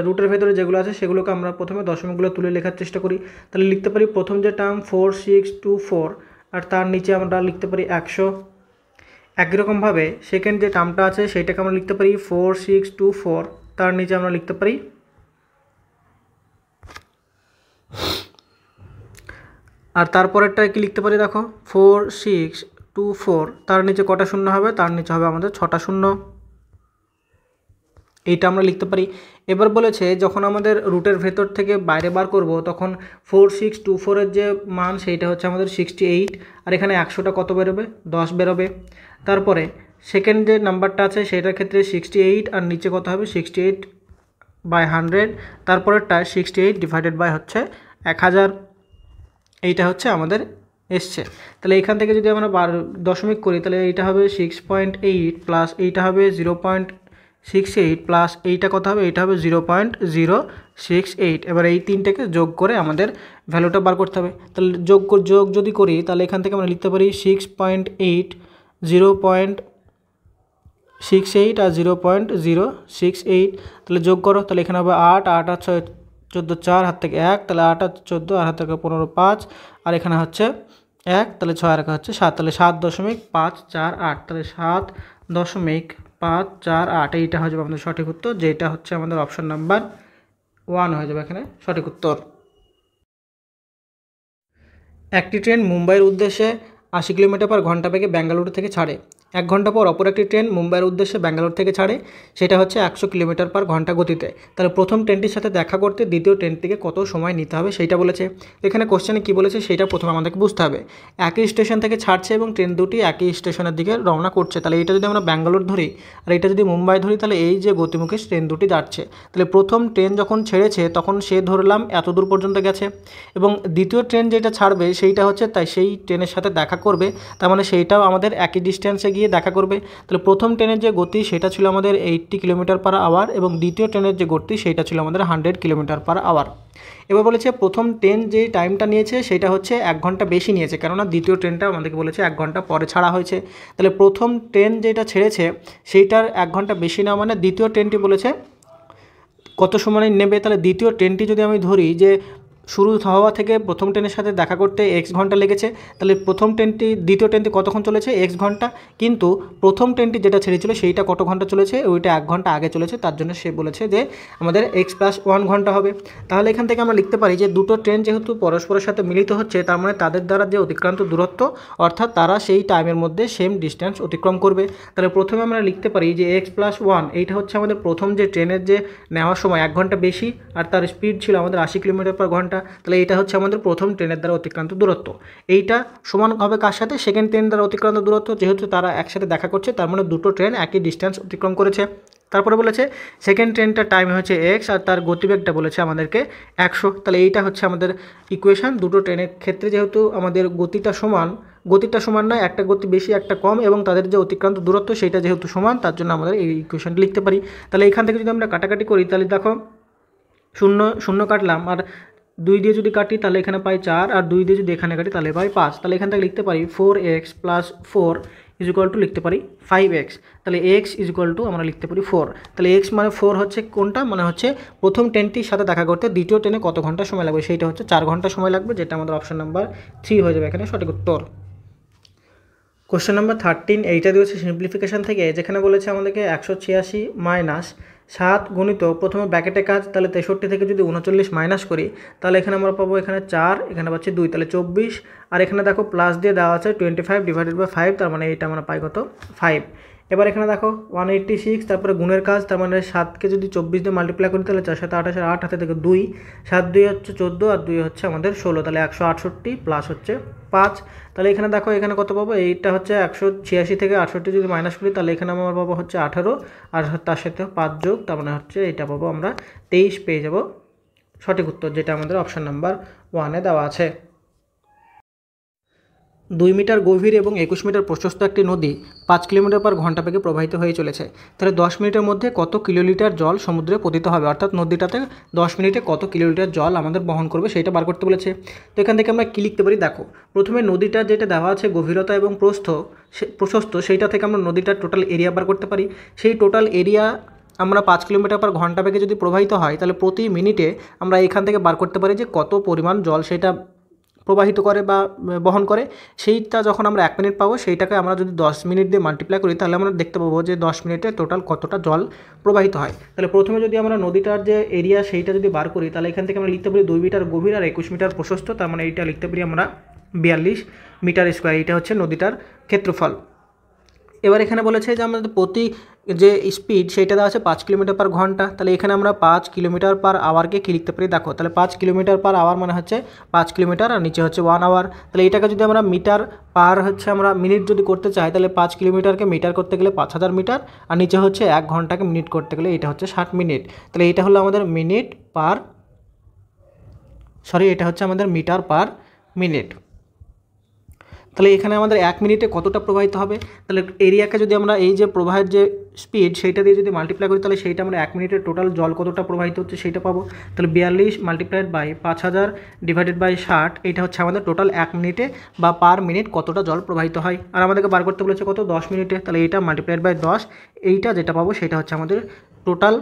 রুটের ভেতরে যেগুলো আছে সেগুলোকে আমরা প্রথমে দশমিকগুলো তুলে লেখার চেষ্টা করি। তাহলে লিখতে পারি প্রথম যে টার্ম 4624, আর তার নিচে আমরা লিখতে পারি 100। একই রকমভাবে সেকেন্ড যে টার্মটা আছে সেইটাকে আমরা লিখতে পারি 4624, তার নিচে আমরা লিখতে পারি, আর তারপরেরটা কি লিখতে পারি, দেখো 4624, তার নিচে কটা শূন্য হবে, তার নিচে হবে আমাদের 6টা শূন্য, এইটা আমরা লিখতে পারি। এবার বলেছে যখন আমাদের রুটের ভেতর থেকে বাইরে বার করব তখন 4624-এর যে মান সেইটা হচ্ছে আমাদের 68, আর এখানে 100টা কত বেরোবে, 10 বেরোবে। তারপরে সেকেন্ড যে নাম্বারটা আছে সেটার ক্ষেত্রে 68, আর নিচে কত হবে 68/100, তারপরেরটা 68 হচ্ছে 1000, এইটা হচ্ছে আমাদের এসছে। তাহলে এখান থেকে যদি আমরা দশমিক করি তাহলে এইটা হবে 6.8 প্লাস এইটা হবে 0.68 প্লাস এইটা কত হবে, এইটা হবে 0.068। এবার এই তিনটাকে যোগ করে আমাদের ভ্যালুটা বার করতে হবে। তাহলে যোগ যদি করি তাহলে এখান থেকে আমরা লিখতে পারি 6.8 0.68 আর 0.068, তাহলে যোগ করো, তাহলে এখানে হবে 8 8 আর 14 4, হাত থেকে 1, তাহলে 8 আর 14, আর হাত থেকে 15 5, আর এখানে হচ্ছে 1, তাহলে 6 আর 1 হচ্ছে 7, তাহলে 7.548, তাহলে 7.548 এইটা হয়ে যাবে আমাদের সঠিক উত্তর, যেটা হচ্ছে আমাদের অপশন নাম্বার 1 হয়ে যাবে এখানে সঠিক উত্তর। একটি ট্রেন মুম্বাইয়ের উদ্দেশ্যে 80 কিলোমিটার/ঘণ্টা বেগে বেঙ্গালুরু থেকে ছাড়ে। 1 ঘন্টা পর অপর একটি ট্রেন মুম্বাইয়ের উদ্দেশ্যে ব্যাঙ্গালোর থেকে ছাড়ে, সেটা হচ্ছে 100 কিলোমিটার/ঘণ্টা গতিতে। তাহলে প্রথম ট্রেনটির সাথে দেখা করতে দ্বিতীয় ট্রেনটিকে কত সময় নিতে হবে সেইটা বলেছে। এখানে কোশ্চেনে কী বলেছে সেইটা প্রথমে আমাদেরকে বুঝতে হবে। একই স্টেশন থেকে ছাড়ছে এবং ট্রেন দুটি একই স্টেশনের দিকে রওনা করছে, তাহলে এটা যদি আমরা ব্যাঙ্গালোর ধরি আর এটা যদি মুম্বাই ধরি, তাহলে এই যে গতিমুখে ট্রেন দুটি যাচ্ছে, তাহলে প্রথম ট্রেন যখন ছেড়েছে তখন সে ধরলাম এত দূর পর্যন্ত গেছে, এবং দ্বিতীয় ট্রেন যেটা ছাড়বে সেইটা হচ্ছে তাই সেই ট্রেনের সাথে দেখা করবে, তার মানে সেইটাও আমাদের একই ডিস্টেন্সে গিয়ে দেখা করবে। তাহলে প্রথম ট্রেনের যে গতি সেটা ছিল আমাদের 80 কিলোমিটার/আওয়ার এবং দ্বিতীয় ট্রেনের যে গতি সেটা ছিল আমাদের 100 কিলোমিটার/আওয়ার। এবার বলেছে প্রথম ট্রেন যে টাইমটা নিয়েছে সেটা হচ্ছে 1 ঘন্টা বেশি নিয়েছে, কেননা দ্বিতীয় ট্রেনটা আমাদেরকে বলেছে 1 ঘন্টা পরে ছাড়া হয়েছে। তাহলে প্রথম ট্রেন যেটা ছেড়েছে সেইটার 1 ঘন্টা বেশি নেওয়া মানে দ্বিতীয় ট্রেনটি বলেছে কত সময় নেবে। তাহলে দ্বিতীয় ট্রেনটি যদি আমি ধরি যে শুরু হওয়া থেকে প্রথম ট্রেনের সাথে দেখা করতে এক্স ঘন্টা লেগেছে, তাহলে দ্বিতীয় ট্রেনটি কতক্ষণ চলেছে এক্স ঘন্টা, কিন্তু প্রথম ট্রেনটি যেটা ছেড়েছিল সেইটা কত ঘন্টা চলেছে, ওইটা 1 ঘন্টা আগে চলেছে, তার জন্য সে বলেছে যে আমাদের x+1 ঘন্টা হবে। তাহলে এখান থেকে আমরা লিখতে পারি যে দুটো ট্রেন যেহেতু পরস্পরের সাথে মিলিত হচ্ছে, তার মানে তাদের দ্বারা যে অতিক্রান্ত দূরত্ব অর্থাৎ তারা সেই টাইমের মধ্যে সেম ডিস্টেন্স অতিক্রম করবে। তাহলে প্রথমে আমরা লিখতে পারি যে x+1 এইটা হচ্ছে আমাদের প্রথম যে ট্রেনের যে নেওয়ার সময় 1 ঘন্টা বেশি আর তার স্পিড ছিল আমাদের 80 কিলোমিটার/ঘন্টা, তাহলে এটা হচ্ছে আমাদের প্রথম ট্রেনের দ্বারা অতিক্রান্ত দূরত্ব। এইটা সমান হবে কার সাথে, সেকেন্ড ট্রেন দ্বারা অতিক্রান্ত দূরত্ব, যেহেতু তারা একসাথে দেখা করছে তার মানে দুটো ট্রেন একই ডিস্টেন্স অতিক্রম করেছে। তারপরে বলেছে সেকেন্ড ট্রেনটার টাইম হচ্ছে এক্স আর তার গতিবেগটা বলেছে আমাদেরকে 100। তাহলে এইটা হচ্ছে আমাদের ইকুয়েশান। দুটো ট্রেনের ক্ষেত্রে যেহেতু আমাদের গতিটা সমান নয়, একটা গতি বেশি একটা কম, এবং তাদের যে অতিক্রান্ত দূরত্ব সেটা যেহেতু সমান, তার জন্য আমাদের এই ইকুয়েশানটি লিখতে পারি। তাহলে এখান থেকে যদি আমরা কাটাকাটি করি তাহলে দেখো 0 কাটলাম আর 2 দিয়ে যদি কাটি তাহলে এখানে পাই 4, আর 2 দিয়ে যদি এখানে কাটি তাহলে পাই 5। তাহলে এখান থেকে লিখতে পারি 4x + 4 লিখতে পারি 5x। তাহলে x আমরা লিখতে পারি 4। তাহলে x মানে 4 হচ্ছে কোনটা, মানে হচ্ছে প্রথম ট্রেনটির সাথে দেখা করতে দ্বিতীয় ট্রেনে কত ঘন্টা সময় লাগবে, সেইটা হচ্ছে 4 ঘন্টা সময় লাগবে, যেটা আমাদের অপশন নাম্বার 3 হয়ে যাবে এখানে সঠিক উত্তর। কোশ্চেন নাম্বার 13 এইটা দিয়েছে সিম্পলিফিকেশান থেকে, যেখানে বলেছে আমাদেরকে 186 - 7 গুণিত প্রথমে ব্র্যাকেটে কাজ, তাহলে 63 থেকে যদি 39 মাইনাস করি তাহলে এখানে আমরা পাবো এখানে 4, এখানে পাচ্ছি 2, তাহলে 24, আর এখানে দেখো প্লাস দিয়ে দেওয়া আছে 25/5, তার মানে এটা আমরা পাই কত 5। এবার এখানে দেখো 186, তারপরে গুণের কাজ, তার মানে 7কে যদি 24 দিয়ে মাল্টিপ্লাই করি তাহলে 4 7 28, 8 হাতে থেকে 2, 7 2 হচ্ছে 14 আর 2 হচ্ছে আমাদের 16, তাহলে 168 প্লাস হচ্ছে 5। তাহলে এখানে দেখো এখানে কত পাবো, এইটা হচ্ছে 186 থেকে 68 যদি মাইনাস করি তাহলে এখানে আমার পাবো হচ্ছে 18, আর তার সাথে 5 যোগ, তার মানে হচ্ছে এটা পাবো আমরা 23 পেয়ে যাব সঠিক উত্তর, যেটা আমাদের অপশান নাম্বার 1-এ দেওয়া আছে। 2 মিটার গভীর এবং 21 মিটার প্রশস্ত একটি নদী 5 কিলোমিটার/ঘণ্টা বেগে প্রবাহিত হয়ে চলেছে। তাহলে 10 মিনিটের মধ্যে কত কিলোলিটার জল সমুদ্রে পতিত হবে, অর্থাৎ নদীটাতে 10 মিনিটে কত কিলোলিটার জল আমাদের বহন করবে সেটা বার করতে বলেছে। তো এখান থেকে আমরা কী লিখতে পারি, দেখো প্রথমে নদীটা যেটা দেওয়া আছে গভীরতা এবং প্রশস্ত সেইটা থেকে আমরা নদীটার টোটাল এরিয়া বার করতে পারি। সেই টোটাল এরিয়া আমরা 5 কিলোমিটার/ঘণ্টা বেগে যদি প্রবাহিত হয় তাহলে প্রতি মিনিটে আমরা এখান থেকে বার করতে পারি যে কত পরিমাণ জল সেটা প্রবাহিত করে বা বহন করে। সেইটা যখন আমরা 1 মিনিট পাবো সেইটাকে আমরা যদি 10 মিনিট দিয়ে মাল্টিপ্লাই করি তাহলে আমরা দেখতে পাবো যে 10 মিনিটে টোটাল কতটা জল প্রবাহিত হয়। তাহলে প্রথমে যদি আমরা নদীটার যে এরিয়া সেইটা যদি বার করি তাহলে এখান থেকে আমরা লিখতে পারি 2 মিটার গভীর আর 21 মিটার প্রশস্ত, তার মানে এইটা লিখতে পারি আমরা 42 মিটার স্কোয়ার, এইটা হচ্ছে নদীটার ক্ষেত্রফল। এবার এখানে বলেছে যে আমাদের প্রতি যে স্পিড সেইটা দেওয়া আছে 5 কিলোমিটার/ঘণ্টা, তাহলে এখানে আমরা 5 কিলোমিটার/আওয়ারকে কী লিখতে পারি, দেখো তাহলে 5 কিলোমিটার/আওয়ার মানে হচ্ছে 5 কিলোমিটার আর নিচে হচ্ছে 1 আওয়ার। তাহলে এটাকে যদি আমরা মিটার পার হচ্ছে আমরা মিনিট যদি করতে চাই তাহলে 5 কিলোমিটারকে মিটার করতে গেলে 5000 মিটার, আর নিচে হচ্ছে 1 ঘন্টাকে মিনিট করতে গেলে এটা হচ্ছে 60 মিনিট। তাহলে এটা হলো আমাদের এটা হচ্ছে আমাদের মিটার পার মিনিট। তাহলে এখানে আমাদের 1 মিনিটে কতটা প্রবাহিত হবে, তাহলে এরিয়াকে যদি আমরা এই যে প্রবাহের যে স্পিড সেইটা দিয়ে যদি মাল্টিপ্লাই করি তাহলে সেইটা আমরা 1 মিনিটে টোটাল জল কতটা প্রবাহিত হচ্ছে সেইটা পাবো। তাহলে 42 মাল্টিপ্লাইড বাই 5000 ডিভাইডেড বাই 60, এটা হচ্ছে আমাদের টোটাল 1 মিনিটে বা পার মিনিট কতটা জল প্রবাহিত হয়। আর আমাদেরকে বার করতে বলেছে কত 10 মিনিটে, তাহলে এইটা মাল্টিপ্লাইড বাই 10, এইটা যেটা পাবো সেটা হচ্ছে আমাদের টোটাল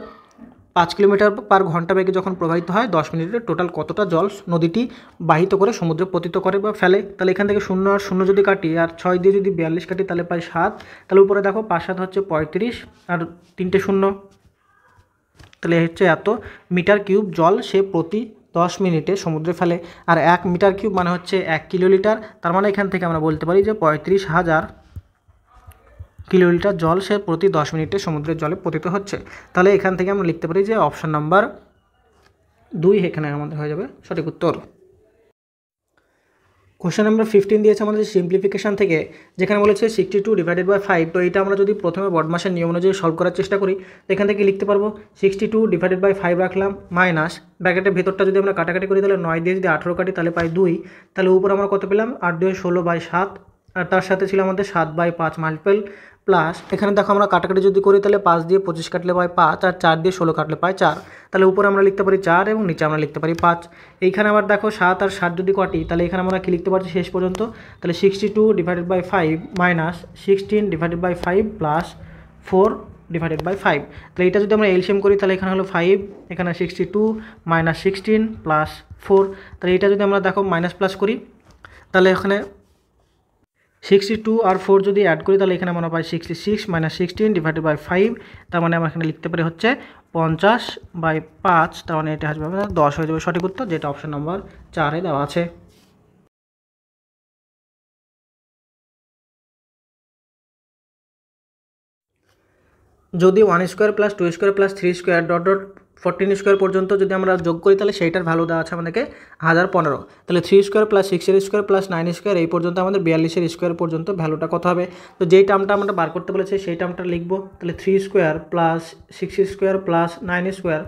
5 কিলোমিটার পার ঘন্টা বেগে যখন প্রবাহিত হয় 10 মিনিটে টোটাল কতটা জল নদীটি বাহিত করে সমুদ্রে পতিত করে বা ফেলে। তাহলে এখান থেকে 0 আর 0 যদি কাটি আর 6 দিয়ে যদি 42 কাটি তাহলে পাই 7। তাহলে উপরে দেখো 5 7 হচ্ছে 35 আর 3টে 0, তাহলে হচ্ছে এত মিটার কিউব জল সে প্রতি 10 মিনিটে সমুদ্রে ফেলে। আর 1 মিটার কিউব মানে হচ্ছে 1 কিলোলিটার। তার মানে এখান থেকে আমরা বলতে পারি যে 35,000 কিলোলিটার জল সে প্রতি 10 মিনিটে সমুদ্রের জলে পতিত হচ্ছে। তাহলে এখান থেকে আমরা লিখতে পারি যে অপশান নাম্বার 2 এখানে আমাদের হয়ে যাবে সঠিক উত্তর। কোশ্চেন নাম্বার 15 দিয়েছে আমাদের সিম্পলিফিকেশান থেকে, যেখানে বলেছে 62 ডিভাইডেড বাই 5। তো এটা আমরা যদি প্রথমে বডমাসের নিয়ম অনুযায়ী সলভ করার চেষ্টা করি তো এখান থেকে লিখতে পারবো 62 ডিভাইডেড বাই 5 রাখলাম মাইনাস ব্র্যাকেটের ভেতরটা যদি আমরা কাটাকাটি করি তাহলে 9 দিয়ে যদি 18 কাটি তাহলে পাই 2। তাহলে উপর আমরা কত পেলাম 8 2 16 বাই 7, আর তার সাথে ছিল আমাদের 7 বাই 5 মাল্টিপল প্লাস এখানে দেখো আমরা কাটাকাটি যদি করি তাহলে 5 দিয়ে 25 কাটলে পাই 5 আর 4 দিয়ে 16 কাটলে পাই 4। তাহলে উপরে আমরা লিখতে পারি 4 এবং নিচে আমরা লিখতে পারি 5। এইখানে আবার দেখো 7 আর 7 যদি কাটি তাহলে এখানে আমরা কি লিখতে পারছি শেষ পর্যন্ত, তাহলে 62 divided by 5 minus 16 divided by 5 plus 4 divided by 5। তাহলে এটা যদি আমরা এলসিএম করি তাহলে এখানে হলো 5, এখানে 62 মাইনাস 16 প্লাস 4। তাহলে এটা যদি আমরা দেখো মাইনাস প্লাস করি তাহলে এখানে 62 আর 4 যদি অ্যাড করি তাহলে এখানে আমরা পাই 66 মাইনাস 16 ডিভাইডেড বাই 5। তার মানে আমরা এখানে লিখতে পারি হচ্ছে 50 বাই 5। তার মানে এটা আসবে 10 হয়ে যাবে সঠিক উত্তর, যেটা অপশন নাম্বার 4 দেওয়া আছে। যদি 1 square plus 2 square plus 3 square dot dot 14 square পর্যন্ত যদি আমরা যোগ করি তাহলে সেইটার ভ্যালু দেওয়া আছে আমাদেরকে 1015। তাহলে 3 square plus 6 square plus 9 square এই পর্যন্ত আমাদের 42 স্কোয়ার পর্যন্ত ভ্যালুটা কত হবে। তো যেই টার্মটা আমরা বার করতে বলেছে সেই টার্মটা লিখবো। তাহলে 3 square plus 6 square plus 9 square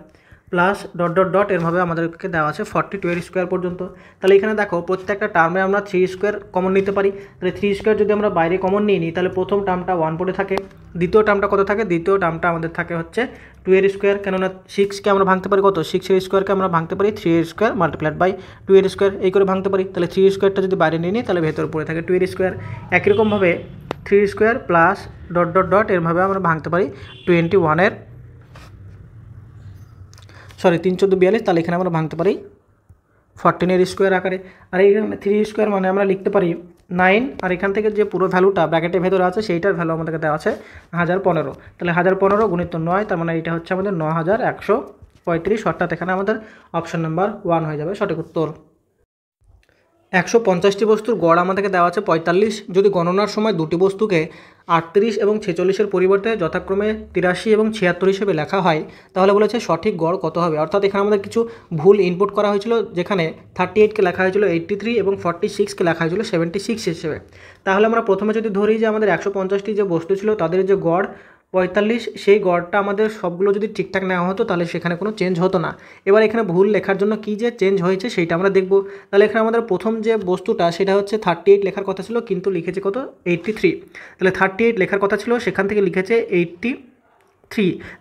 plus dot dot dot এরভাবে আমাদেরকে দেওয়া আছে 42 স্কোয়ার পর্যন্ত। তাহলে এখানে দেখো প্রত্যেকটা টার্মে আমরা 3 স্কোয়ার কমন নিতে পারি। তাহলে 3 স্কোয়ার যদি আমরা বাইরে কমন নিয়ে নিই তাহলে প্রথম টার্মটা 1 পড়ে থাকে, দ্বিতীয় টার্মটা কত থাকে, দ্বিতীয় টার্মটা আমাদের থাকে হচ্ছে 2 এর স্কোয়ার, কেননা 6কে আমরা ভাঙতে পারি কত, 6 এর স্কোয়ারকে আমরা ভাঙতে পারি 3 এর স্কোয়ার মাল্টিপ্লাইড বাই 2 এর স্কোয়ার এই করে ভাঙতে পারি। তাহলে 3 স্কোয়ারটা যদি বাইরে নিয়ে নিই তাহলে ভেতর পড়ে থাকে 2 এর স্কোয়ার। একই রকমভাবে 3 square plus dot dot dot এরভাবে আমরা ভাঙতে পারি 21 3 14 42। তাহলে এখানে আমরা ভাঙতে পারি 14 এর স্কোয়ার আকারে। আর এইখানে 3 স্কোয়ার মানে আমরা লিখতে পারি 9, আর এখান থেকে যে পুরো ভ্যালুটা ব্র্যাকেটের ভেতরে আছে সেইটার ভ্যালু আমাদেরকে দেওয়া আছে 1015। তাহলে 1015 গুণিত 9, তার মানে এটা হচ্ছে আমাদের 9135, অর্থাৎ এখানে আমাদের অপশন নাম্বার 1 হয়ে যাবে সঠিক উত্তর। 150টি বস্তুর গড় আমাদেরকে দেওয়া আছে 45। যদি গণনার সময় দুটি বস্তুকে 38 এবং 46-এর পরিবর্তে যথাক্রমে 83 এবং 76 হিসেবে লেখা হয় তাহলে বলেছে সঠিক গড় কত হবে। অর্থাৎ এখানে আমাদের কিছু ভুল ইনপুট করা হয়েছিল, যেখানে 38কে লেখা হয়েছিল 83 এবং 46কে লেখা হয়েছিল 76 হিসেবে। তাহলে আমরা প্রথমে যদি ধরি যে আমাদের 150টি যে বস্তু ছিল তাদের যে গড় 45, সেই গড়টা আমাদের সবগুলো যদি ঠিকঠাক নেওয়া হতো তাহলে সেখানে কোনো চেঞ্জ হতো না। এবার এখানে ভুল লেখার জন্য কী যে চেঞ্জ হয়েছে সেইটা আমরা দেখব। তাহলে এখানে আমাদের প্রথম যে বস্তুটা সেটা হচ্ছে 38 লেখার কথা ছিল কিন্তু লিখেছে কত 83। তাহলে 38 লেখার কথা ছিল সেখান থেকে লিখেছে 83।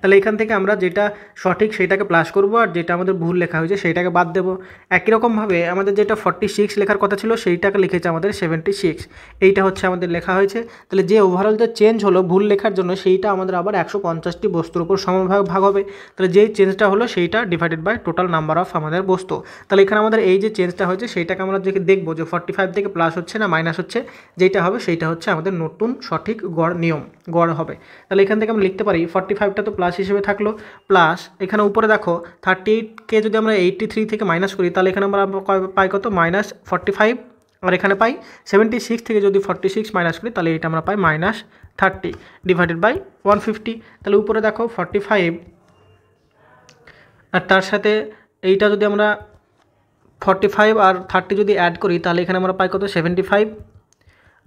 তাহলে এখান থেকে আমরা যেটা সঠিক সেটাকে প্লাস করব আর যেটা আমাদের ভুল লেখা হয়েছে সেইটাকে বাদ দেবো। একই রকমভাবে আমাদের যেটা 46 লেখার কথা ছিল সেইটাকে লিখেছে আমাদের 76, এইটা হচ্ছে আমাদের লেখা হয়েছে। তাহলে যে ওভারঅল যে চেঞ্জ হলো ভুল লেখার জন্য সেইটা আমাদের আবার 150টি বস্তুর উপর সমভাগ ভাগ হবে। তাহলে যেই চেঞ্জটা হলো সেইটা divided by total number of আমাদের বস্তু। তাহলে এখানে আমাদের এই যে চেঞ্জটা হয়েছে সেইটাকে আমরা দেখবো যে 45 থেকে প্লাস হচ্ছে না মাইনাস হচ্ছে, যেটা হবে সেইটা হচ্ছে আমাদের নতুন সঠিক গড় নিয়ম গড় হবে। তাহলে এখান থেকে আমরা লিখতে পারি 45টা তো প্লাস হিসেবে থাকলো, প্লাস এখানে উপরে দেখো 38কে যদি আমরা 83 থেকে মাইনাস করি তাহলে এখানে আমরা পাই কত -45, আর এখানে পাই 76 থেকে যদি 46 মাইনাস করি তাহলে এটা আমরা পাই -30 ডিভাইডেড বাই 150। তাহলে উপরে দেখো 45 আর তার সাথে এইটা যদি আমরা 45 আর 30 যদি অ্যাড করি তাহলে এখানে আমরা পাই কত 75,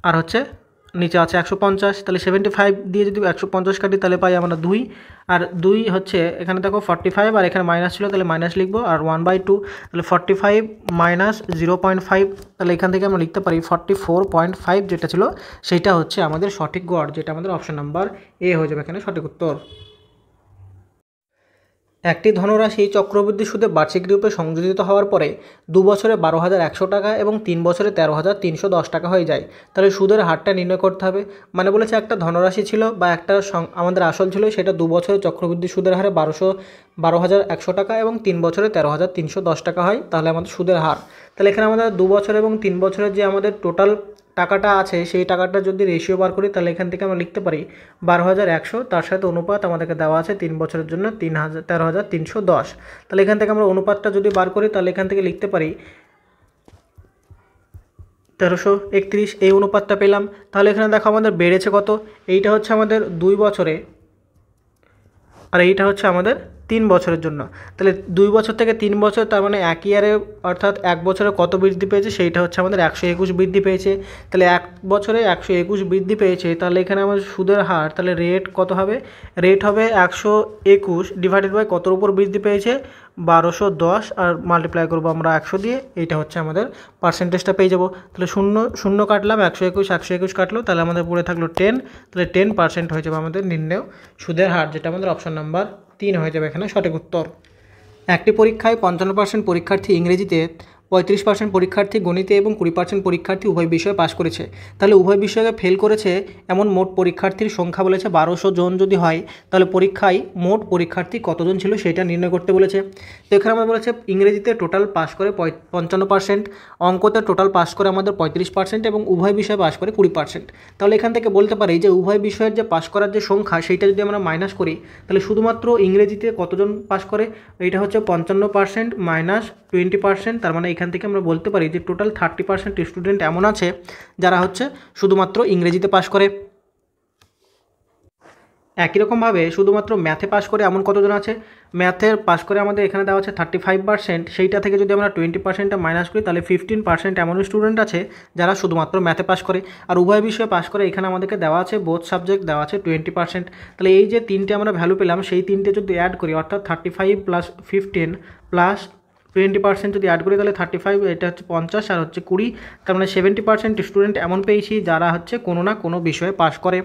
আর হচ্ছে নিচে আছে 150। তাহলে 75 দিয়ে যদি 150 কাটি তাহলে পাই আমরা 2, আর 2 হচ্ছে এখানে দেখো 45 আর এখানে মাইনাস ছিল তাহলে মাইনাস লিখবো, আর 1/2 তাহলে 45 মাইনাস 0.5। তাহলে এখান থেকে আমরা লিখতে পারি 44.5 যেটা ছিল সেইটা হচ্ছে আমাদের সঠিক গড়, যেটা আমাদের অপশন নাম্বার এ হয়ে যাবে এখানে সঠিক উত্তর। একটি ধনরাশি চক্রবৃদ্ধি সুদে বার্ষিক রূপে সংযোজিত হওয়ার পরে 2 বছরে 12,100 টাকা এবং 3 বছরে 13,310 টাকা হয়ে যায়। তাহলে সুদের হারটা নির্ণয় করতে হবে। মানে বলেছে একটা ধনরাশি ছিল বা একটা আমাদের আসল ছিল, সেটা 2 বছরে চক্রবৃদ্ধি সুদের হারে 12,100 টাকা এবং 3 বছরে 13,310 টাকা হয়, তাহলে আমাদের সুদের হার। তাহলে এখানে আমাদের 2 বছর এবং 3 বছরের যে আমাদের টোটাল টাকাটা আছে সেই টাকাটা যদি রেশিও বার করি তাহলে এখান থেকে আমরা লিখতে পারি 12,100, তার সাথে অনুপাত আমাদেরকে দেওয়া আছে 3 বছরের জন্য 13,310। তাহলে এখান থেকে আমরা অনুপাতটা যদি বার করি তাহলে এখান থেকে লিখতে পারি 1331, এই অনুপাতটা পেলাম। তাহলে এখানে দেখো আমাদের বেড়েছে কত, এইটা হচ্ছে আমাদের 2 বছরে আর এইটা হচ্ছে আমাদের 3 বছরের জন্য। তাহলে 2 বছর থেকে 3 বছর, তার মানে এক ইয়ারে অর্থাৎ এক বছরে কত বৃদ্ধি পেয়েছে সেইটা হচ্ছে আমাদের 121 বৃদ্ধি পেয়েছে। তাহলে এক বছরে 121 বৃদ্ধি পেয়েছে, তাহলে এখানে আমাদের সুদের হার, তাহলে রেট কত হবে, রেট হবে 121 ডিভাইডেড বাই কতর উপর বৃদ্ধি পেয়েছে 1210, আর মাল্টিপ্লাই করবো আমরা 100 দিয়ে, এইটা হচ্ছে আমাদের পার্সেন্টেজটা পেয়ে যাবো। তাহলে শূন্য শূন্য কাটলাম, 121 কাটলো, তাহলে আমাদের পড়ে থাকলো 10, তাহলে 10% হয়ে যাবে আমাদের নির্ণেয় সুদের হার, যেটা আমাদের অপশন নাম্বার 3 হয়ে যাবে এখানে সঠিক উত্তর। একটি পরীক্ষায় 55% পরীক্ষার্থী ইংরেজিতে, 35% পরীক্ষার্থী গণিতে এবং 20% পরীক্ষার্থী উভয় বিষয়ে পাশ করেছে। তাহলে উভয় বিষয়ে ফেল করেছে এমন মোট পরীক্ষার্থীর সংখ্যা বলেছে 1200 জন যদি হয়, তাহলে পরীক্ষায় মোট পরীক্ষার্থী কতজন ছিল সেটা নির্ণয় করতে বলেছে। তো এখানে আমরা বলেছে ইংরেজিতে টোটাল পাস করে 55%, অঙ্কতে টোটাল পাস করে আমাদের 35% এবং উভয় বিষয়ে পাস করে 20%। তাহলে এখান থেকে বলতে পারি যে উভয় বিষয়ের যে পাস করার যে সংখ্যা সেইটা যদি আমরা মাইনাস করি তাহলে শুধুমাত্র ইংরেজিতে কতজন পাস করে, এইটা হচ্ছে 55% মাইনাস 20%, তার মানে এখান থেকে আমরা বলতে পারি যে টোটাল 30% স্টুডেন্ট এমন আছে যারা হচ্ছে শুধুমাত্র ইংরেজিতে পাস করে। একই রকমভাবে শুধুমাত্র ম্যাথে পাস করে এমন কতজন আছে, ম্যাথের পাস করে আমাদের এখানে দেওয়া আছে 35%, সেইটা থেকে যদি আমরা 20%টা মাইনাস করি তাহলে 15% এমন স্টুডেন্ট আছে যারা শুধুমাত্র ম্যাথে পাস করে। আর উভয় বিষয়ে পাস করে এখানে আমাদেরকে দেওয়া আছে বোথ সাবজেক্ট দেওয়া আছে 20%। তাহলে এই যে তিনটে আমরা ভ্যালু পেলাম সেই তিনটে যদি অ্যাড করি অর্থাৎ 35 প্লাস 15 প্লাস 20% যদি অ্যাড করি তাহলে 35, এটা হচ্ছে 50 আর হচ্ছে 20, তার মানে 70% স্টুডেন্ট এমন পেয়েছি যারা হচ্ছে কোনো না কোনো বিষয়ে পাস করে।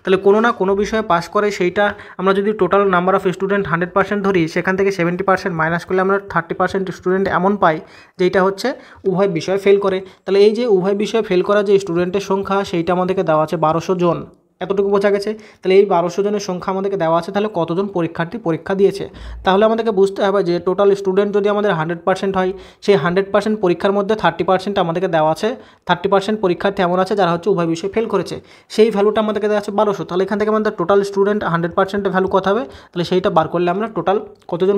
তাহলে কোনো না কোনো বিষয়ে পাস করে সেইটা আমরা যদি টোটাল নাম্বার অফ স্টুডেন্ট 100% ধরি, সেখান থেকে 70% মাইনাস করলে আমরা 30% স্টুডেন্ট এমন পাই যেটা হচ্ছে উভয় বিষয়ে ফেল করে। তাহলে এই যে উভয় বিষয়ে ফেল করা যে স্টুডেন্টের সংখ্যা সেইটা আমাদেরকে দেওয়া আছে 1200 জন, এতটুকু বোঝা গেছে। তাহলে এই 1200 জনের সংখ্যা আমাদেরকে দেওয়া আছে, তাহলে কতজন পরীক্ষার্থী পরীক্ষা দিয়েছে, তাহলে আমাদেরকে বুঝতে হবে যে টোটাল স্টুডেন্ট যদি আমাদের 100% হয় সেই 100% পরীক্ষার মধ্যে 30% আমাদেরকে দেওয়া আছে, 30% পরীক্ষার্থী এমন আছে যারা হচ্ছে উভয় বিষয়ে ফেল করেছে, সেই ভ্যালুটা আমাদেরকে দেওয়া আছে 1200। তাহলে এখান থেকে আমাদের টোটাল স্টুডেন্ট 100%-এর ভ্যালু কত হবে, তাহলে সেইটা বার করলে আমরা টোটাল কতজন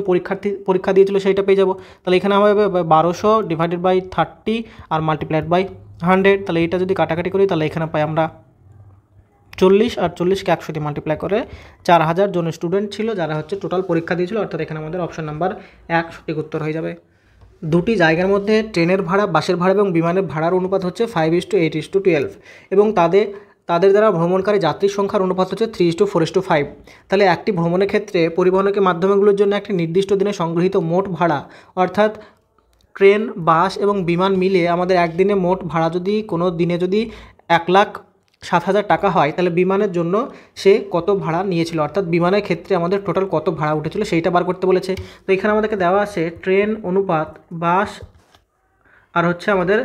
পরীক্ষা দিয়েছিল সেইটা পেয়ে যাব। তাহলে এখানে হবে 1200 ডিভাইডেড বাই 30 আর মাল্টিপ্লাইড বাই 100, তাহলে এটা যদি কাটাকাটি করি তাহলে এখানে পাই আমরা 40, আর 40কে 100 দিয়ে মাল্টিপ্লাই করে 4000 জন স্টুডেন্ট ছিল যারা হচ্ছে টোটাল পরীক্ষা দিয়েছিল, অর্থাৎ এখানে আমাদের অপশন নাম্বার 1 সঠিক উত্তর হয়ে যাবে। দুটি জায়গার মধ্যে ট্রেনের ভাড়া, বাসের ভাড়া এবং বিমানের ভাড়ার অনুপাত হচ্ছে 5:8:12 এবং তাদের দ্বারা ভ্রমণকারী যাত্রীর সংখ্যার অনুপাত হচ্ছে 3:4:5। তাহলে একটি ভ্রমণের ক্ষেত্রে পরিবহনের মাধ্যমগুলোর জন্য একটি নির্দিষ্ট দিনে সংগৃহীত মোট ভাড়া, অর্থাৎ ট্রেন, বাস এবং বিমান মিলে আমাদের একদিনে মোট ভাড়া যদি কোনো দিনে যদি 1,07,000 টাকা হয়, তাহলে বিমানের জন্য সে কত ভাড়া নিয়েছিল, অর্থাৎ বিমানের ক্ষেত্রে আমাদের টোটাল কত ভাড়া উঠেছিল সেইটা বার করতে বলেছে। তো এখানে আমাদেরকে দেওয়া আছে ট্রেন অনুপাত বাস আর হচ্ছে আমাদের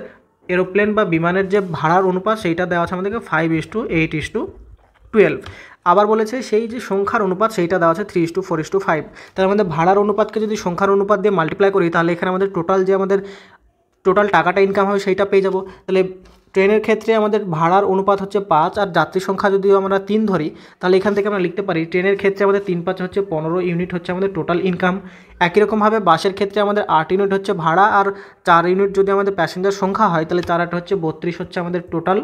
এরোপ্লেন বা বিমানের যে ভাড়ার অনুপাত সেইটা দেওয়া আছে আমাদেরকে 5:8:12। আবার বলেছে সেই যে সংখ্যার অনুপাত সেইটা দেওয়া আছে 3:4:5। তাহলে আমাদের ভাড়ার অনুপাতকে যদি সংখ্যার অনুপাত দিয়ে মাল্টিপ্লাই করি তাহলে এখানে আমাদের টোটাল টাকাটা ইনকাম হবে সেইটা পেয়ে যাব। তাহলে ট্রেনের ক্ষেত্রে আমাদের ভাড়ার অনুপাত হচ্ছে 5 আর যাত্রী সংখ্যা যদি আমরা 3 ধরি তাহলে এখান থেকে আমরা লিখতে পারি ট্রেনের ক্ষেত্রে আমাদের 3×5 হচ্ছে 15 ইউনিট হচ্ছে আমাদের টোটাল ইনকাম। একই রকমভাবে বাসের ক্ষেত্রে আমাদের 8 ইউনিট হচ্ছে ভাড়া, আর 4 ইউনিট যদি আমাদের প্যাসেঞ্জার সংখ্যা হয় তাহলে 4×8 হচ্ছে 32 হচ্ছে আমাদের টোটাল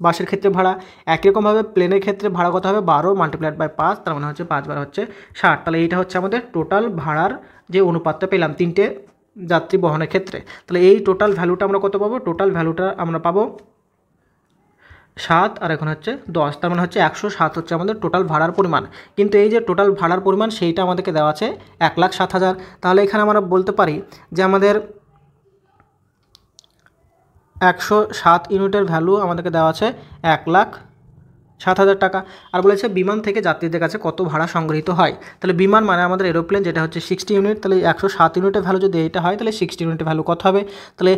বাসের ক্ষেত্রে ভাড়া। একই রকমভাবে প্লেনের ক্ষেত্রে ভাড়া কত হবে 12 মাল্টিপ্লাইড বাই 5, তার মানে হচ্ছে 5 হচ্ছে 60। তাহলে এইটা হচ্ছে আমাদের টোটাল ভাড়ার যে অনুপাতটা পেলাম তিনটে যাত্রী বহনের ক্ষেত্রে। তাহলে এই টোটাল ভ্যালুটা আমরা কত পাবো, টোটাল ভ্যালুটা আমরা পাবো 7 আর এখন হচ্ছে 10, তার মানে হচ্ছে 107 হচ্ছে আমাদের টোটাল ভাড়ার পরিমাণ। কিন্তু এই যে টোটাল ভাড়ার পরিমাণ সেইটা আমাদেরকে দেওয়া আছে 1,07,000। তাহলে এখানে আমরা বলতে পারি যে আমাদের 107 ইউনিটের ভ্যালু আমাদেরকে দেওয়া আছে 1,07,000 টাকা। আর বলেছে বিমান থেকে যাত্রীদের কাছে কত ভাড়া সংগৃহীত হয়। তাহলে বিমান মানে আমাদের এরোপ্লেন, যেটা হচ্ছে 60 ইউনিট। তাহলে 107 ইউনিটের ভ্যালু যদি এইটা হয় তাহলে 60 ইউনিটের ভ্যালু কত হবে, তাহলে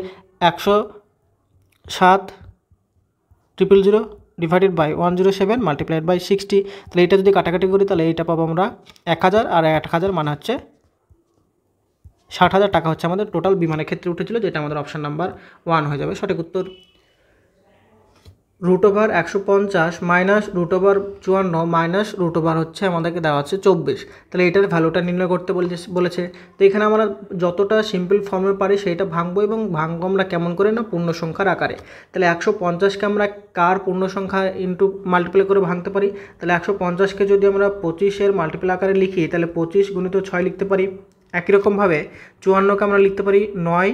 107,000 ডিভাইডেড বাই 107 মাল্টিপ্লাইড বাই 60। তাহলে এটা যদি কাটাকাটি করি তাহলে এইটা পাবো আমরা 1000, আর 1000 মানে হচ্ছে 60,000 টাকা হচ্ছে আমাদের টোটাল বিমানের ক্ষেত্রে উঠেছিল, যেটা আমাদের অপশান নাম্বার 1 হয়ে যাবে সঠিক উত্তর। √150 মাইনাস √54 মাইনাস √ হচ্ছে আমাদেরকে দেওয়া আছে 24। তাহলে এটার ভ্যালুটা নির্ণয় করতে বলেছে। তো এখানে আমরা যতটা সিম্পল ফর্মে পারি সেইটা ভাঙবো, এবং ভাঙবো আমরা কেমন করে না পূর্ণ সংখ্যার আকারে। তাহলে 150কে আমরা কার পূর্ণ সংখ্যা ইন্টু মাল্টিপ্লাই করে ভাঙতে পারি। তাহলে 150কে যদি আমরা 25-এর মাল্টিপ্লাই আকারে লিখি তাহলে 25 গুণিত 6 লিখতে পারি। একই রকমভাবে 54কে আমরা লিখতে পারি 9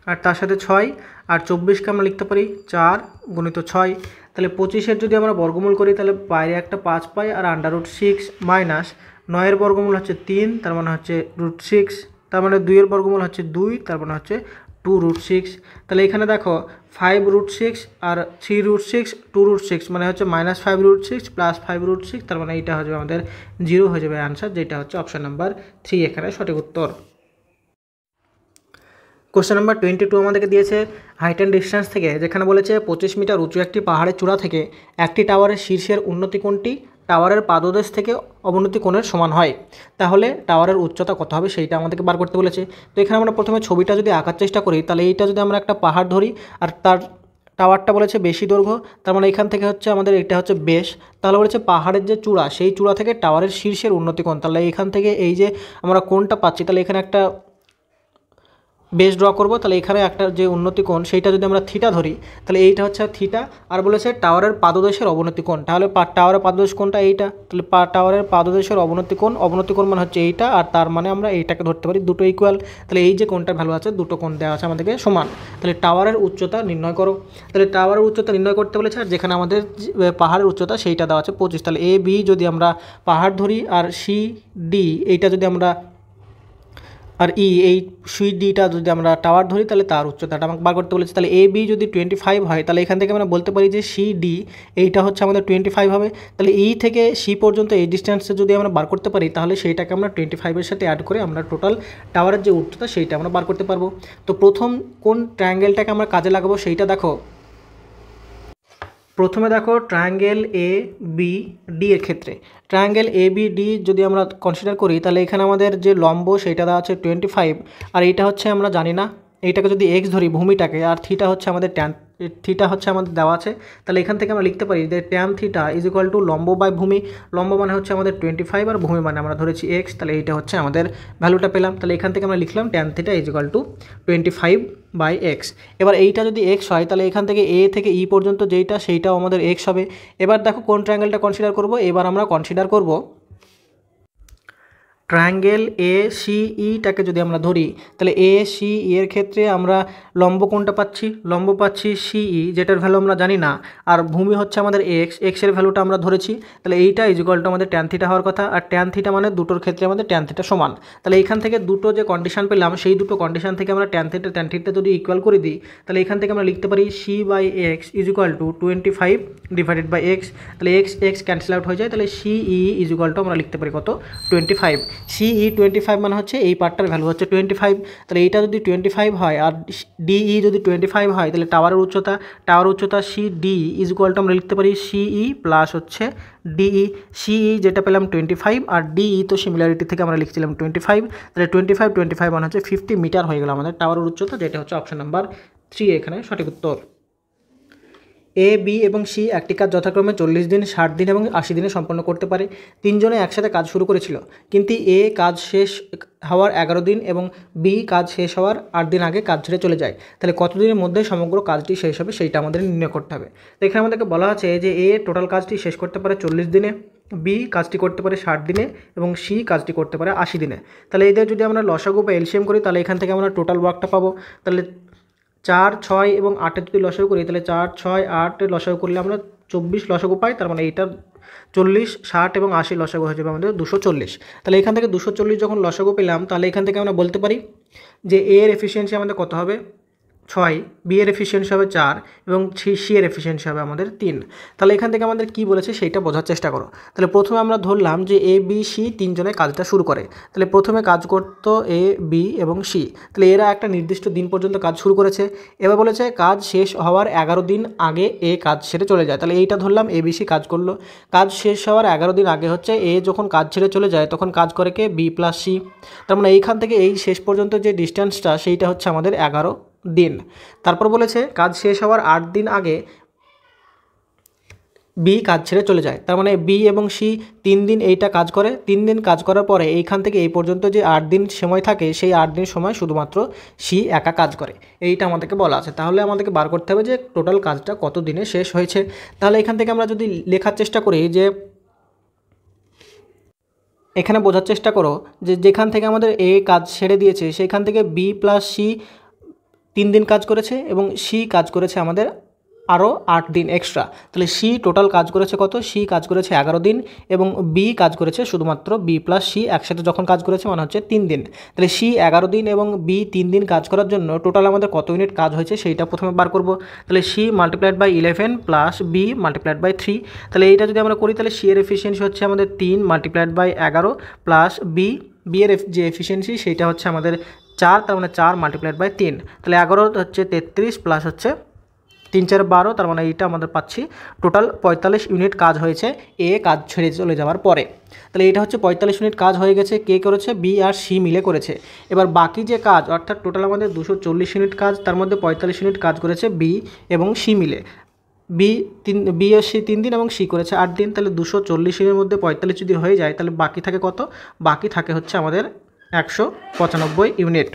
আর তার সাথে 6, আর 24কে আমরা লিখতে পারি 4 গুণিত 6। তাহলে 25-এর যদি আমরা বর্গমূল করি তাহলে বাইরে একটা 5 পাই, আর √6 মাইনাস 9-এর বর্গমূল হচ্ছে 3, তার মানে হচ্ছে √6, তার মানে 2-এর বর্গমূল হচ্ছে 2, তার মানে হচ্ছে 2√6। তাহলে এখানে দেখো 5√6 আর 3√6 2√6 মানে হচ্ছে -5√6 প্লাস 5√6, তার মানে এইটা হয়ে যাবে আমাদের 0 হয়ে যাবে অ্যান্সার, যেটা হচ্ছে অপশান নাম্বার 3 এখানে সঠিক উত্তর। কোশ্চেন নাম্বার 22 আমাদেরকে দিয়েছে হাইট অ্যান্ড ডিস্টেন্স থেকে, যেখানে বলেছে 25 মিটার উঁচু একটি পাহাড়ের চূড়া থেকে একটি টাওয়ারের শীর্ষের উন্নতি কোণটি টাওয়ারের পাদদেশ থেকে অবনতি কোণের সমান হয়, তাহলে টাওয়ারের উচ্চতা কত হবে সেইটা আমাদেরকে বার করতে বলেছে। তো এখানে আমরা প্রথমে ছবিটা যদি আঁকার চেষ্টা করি তাহলে এইটা যদি আমরা একটা পাহাড় ধরি আর তার টাওয়ারটা বলেছে বেশি দৈর্ঘ্য, তার মানে এখান থেকে হচ্ছে আমাদের এটা হচ্ছে বেশ, তাহলে বলেছে পাহাড়ের যে চূড়া সেই চূড়া থেকে টাওয়ারের শীর্ষের উন্নতি কোণ, তাহলে এখান থেকে এই যে আমরা কোণটা পাচ্ছি তাহলে এখানে একটা বেস ড্র করবো। তাহলে এখানে একটা যে উন্নতি কোণ সেইটা যদি আমরা থিটা ধরি তাহলে এইটা হচ্ছে থিটা, আর বলেছে টাওয়ারের পাদদেশের অবনতি কোণ, তাহলে টাওয়ারের পাদদেশ কোণটা এইটা, তাহলে টাওয়ারের পাদদেশের অবনতি কোণ মানে হচ্ছে এইটা, আর তার মানে আমরা এইটাকে ধরতে পারি দুটো ইকুয়াল। তাহলে এই যে কোণটার ভ্যালু আছে দুটো কোণ দেওয়া আছে আমাদেরকে সমান। তাহলে টাওয়ারের উচ্চতা নির্ণয় করো। তাহলে টাওয়ারের উচ্চতা নির্ণয় করতে বলেছে, আর যেখানে আমাদের পাহাড়ের উচ্চতা সেইটা দেওয়া আছে 25। তাহলে AB যদি আমরা পাহাড় ধরি আর CD এইটা যদি আমরা আর এই CD-টা যদি আমরা টাওয়ার ধরি তাহলে তার উচ্চতাটা আমাকে বার করতে বলেছে। তাহলে AB যদি 25 হয় তাহলে এখান থেকে আমরা বলতে পারি যে CD এইটা হচ্ছে আমাদের 25 হবে। তাহলে E থেকে C পর্যন্ত এই ডিস্টেন্সে যদি আমরা বার করতে পারি তাহলে সেইটাকে আমরা 25-এর সাথে অ্যাড করে আমরা টোটাল টাওয়ারের যে উচ্চতা সেইটা আমরা বার করতে পারবো। তো প্রথম কোন ট্রায়াঙ্গেলটাকে আমরা কাজে লাগাবো সেইটা দেখো। প্রথমে দেখো ট্রায়াঙ্গেল ABD এর ক্ষেত্রে ট্রায়াঙ্গেল ABD যদি আমরা কনসিডার করি তাহলে এখানে আমাদের যে লম্ব সেইটা দেওয়া আছে 25, আর এইটা হচ্ছে আমরা জানি না, এইটাকে যদি x ধরি ভূমিটাকে, আর থিটা হচ্ছে আমাদের থিটা হচ্ছে আমাদের দেওয়া আছে, তাহলে এখান থেকে আমরা লিখতে পারি যে tan theta is equal two লম্ব বাই ভূমি। লম্ব মানে হচ্ছে আমাদের 25 আর ভূমি মানে আমরা ধরেছি x, তাহলে এইটা হচ্ছে আমাদের ভ্যালুটা পেলাম। তাহলে এখান থেকে আমরা লিখলাম tan theta is equal two 25/x। এবার এইটা যদি x হয় তাহলে এখান থেকে A থেকে E পর্যন্ত যেইটা সেইটাও আমাদের x হবে। এবার দেখো কোন ট্রায়াঙ্গেলটা কনসিডার করব। এবার আমরা কনসিডার করব ট্রায়াঙ্গেল ACEটাকে যদি আমরা ধরি তাহলে ACE এর ক্ষেত্রে আমরা লম্ব কোনটা পাচ্ছি, লম্ব পাচ্ছি CE যেটার ভ্যালু আমরা জানি না, আর ভূমি হচ্ছে আমাদের x এর ভ্যালুটা আমরা ধরেছি। তাহলে এইটা ইজ ইকুয়াল টু আমাদের ট্যান থিটা হওয়ার কথা, আর ট্যান থিটা মানে দুটোর ক্ষেত্রে আমাদের ট্যান থিটা সমান। তাহলে এখান থেকে দুটো যে কন্ডিশন পেলাম সেই দুটো কন্ডিশন থেকে আমরা ট্যান থিটা যদি ইকুয়াল করে দিই তাহলে এখান থেকে আমরা লিখতে পারি C/x is equal two 25/x। তাহলে x ক্যান্সেল আউট হয়ে যায়, তাহলে CE ইজ ইকুয়াল টু আমরা লিখতে পারি কত 25। CE 25 মানে হচ্ছে এই পার্টটার ভ্যালু হচ্ছে 25। তাহলে এইটা যদি 25 হয় আর DE যদি 25 হয় তাহলে টাওয়ার উচ্চতা CD ইজ ইকুয়াল টু আমরা লিখতে পারি CE প্লাস হচ্ছে DE। CE যেটা পেলাম 25 আর DE তো সিমিলারিটি থেকে আমরা লিখছিলাম 25। তাহলে 25 মানে হচ্ছে 50 মিটার হয়ে গেল আমাদের টাওয়ারের উচ্চতা, যেটা হচ্ছে অপশন নাম্বার 3 এখানে সঠিক উত্তর। A, B এবং C একটি কাজ যথাক্রমে 40 দিন, 60 দিন এবং 80 দিনে সম্পন্ন করতে পারে। তিনজনে একসাথে কাজ শুরু করেছিল, কিন্তু A কাজ শেষ হওয়ার 11 দিন এবং B কাজ শেষ হওয়ার 8 দিন আগে কাজ ছেড়ে চলে যায়। তাহলে কতদিনের মধ্যে সমগ্র কাজটি শেষ হবে সেইটা আমাদের নির্ণয় করতে হবে। তো এখানে আমাদেরকে বলা আছে যে A টোটাল কাজটি শেষ করতে পারে 40 দিনে, B কাজটি করতে পারে 60 দিনে এবং C কাজটি করতে পারে 80 দিনে। তাহলে এদের যদি আমরা লসাগু বা এলসিএম করি তাহলে এখান থেকে আমরা টোটাল ওয়ার্কটা পাবো। তাহলে 4, 6 এবং 8-এর যদি লসাগু করি তাহলে 4, 6, 8-এর লসাগু করলে আমরা 24 লসাগু পাই, তার মানে এইটা 40, 60 এবং 80 লসাগু হয়ে যাবে আমাদের 240। তাহলে এখান থেকে 240 যখন লসাগু পেলাম তাহলে এখান থেকে আমরা বলতে পারি যে এর এফিসিয়েন্সি আমাদের কত হবে 6, বি এর এফিসিয়েন্সি হবে 4 এবং সি এর এফিসিয়েন্সি হবে আমাদের 3। তাহলে এখান থেকে আমাদের কি বলেছে সেইটা বোঝার চেষ্টা করো। তাহলে প্রথমে আমরা ধরলাম যে এ বি সি তিনজনে কাজটা শুরু করে। তাহলে প্রথমে কাজ করতো এ বি এবং সি। তাহলে এরা একটা নির্দিষ্ট দিন পর্যন্ত কাজ শুরু করেছে। এবার বলেছে কাজ শেষ হওয়ার 11 দিন আগে এ কাজ ছেড়ে চলে যায়। তাহলে এইটা ধরলাম এ বি সি কাজ করলো। কাজ শেষ হওয়ার 11 দিন আগে হচ্ছে এ যখন কাজ ছেড়ে চলে যায় তখন কাজ করে কে বি প্লাস সি। তার মানে এইখান থেকে এই শেষ পর্যন্ত যে ডিস্টেন্সটা সেইটা হচ্ছে আমাদের 11 দিন। তারপর বলেছে কাজ শেষ হওয়ার 8 দিন আগে বি কাজ ছেড়ে চলে যায়। তার মানে বি এবং সি 3 দিন এইটা কাজ করে। 3 দিন কাজ করার পরে এইখান থেকে এই পর্যন্ত যে 8 দিন সময় থাকে সেই 8 দিন সময় শুধুমাত্র সি একা কাজ করে। এইটা আমাদেরকে বলা আছে। তাহলে আমাদেরকে বার করতে হবে যে টোটাল কাজটা কত দিনে শেষ হয়েছে। তাহলে এখান থেকে আমরা যদি লেখার চেষ্টা করি যে এখানে বোঝার চেষ্টা করো যে যেখান থেকে আমাদের এ কাজ ছেড়ে দিয়েছে সেখান থেকে বি প্লাস সি 3 দিন কাজ করেছে এবং সি কাজ করেছে আমাদের আরও 8 দিন এক্সট্রা। তাহলে সি টোটাল কাজ করেছে কত? সি কাজ করেছে 11 দিন এবং বি কাজ করেছে শুধুমাত্র বি প্লাস সি একসাথে যখন কাজ করেছে মানে হচ্ছে 3 দিন। তাহলে সি 11 দিন এবং বি 3 দিন কাজ করার জন্য টোটাল আমাদের কত ইউনিট কাজ হয়েছে সেইটা প্রথমে বার করব। তাহলে C multiplied by 11 plus B multiplied by 3। তাহলে এইটা যদি আমরা করি তাহলে সি এর এফিসিয়েন্সি হচ্ছে আমাদের 3 মাল্টিপ্লাইড বাই 11 প্লাস বি এর যে এফিসিয়েন্সি সেইটা হচ্ছে আমাদের 4, তার মানে 4 মাল্টিপ্লাইড বাই 3। তাহলে 11 হচ্ছে 33 প্লাস হচ্ছে 3 4 12, তার মানে এইটা আমাদের পাচ্ছি টোটাল 45 ইউনিট কাজ হয়েছে এ কাজ ছেড়ে চলে যাওয়ার পরে। তাহলে এটা হচ্ছে 45 ইউনিট কাজ হয়ে গেছে। কে করেছে? বি আর সি মিলে করেছে। এবার বাকি যে কাজ অর্থাৎ টোটাল আমাদের 240 ইউনিট কাজ, তার মধ্যে 45 ইউনিট কাজ করেছে বি এবং সি মিলে। বি আর সি 3 দিন এবং সি করেছে 8 দিন। তাহলে 240 এর মধ্যে 45 যদি হয়ে যায় তাহলে বাকি থাকে কত? বাকি থাকে হচ্ছে আমাদের 195 ইউনিট।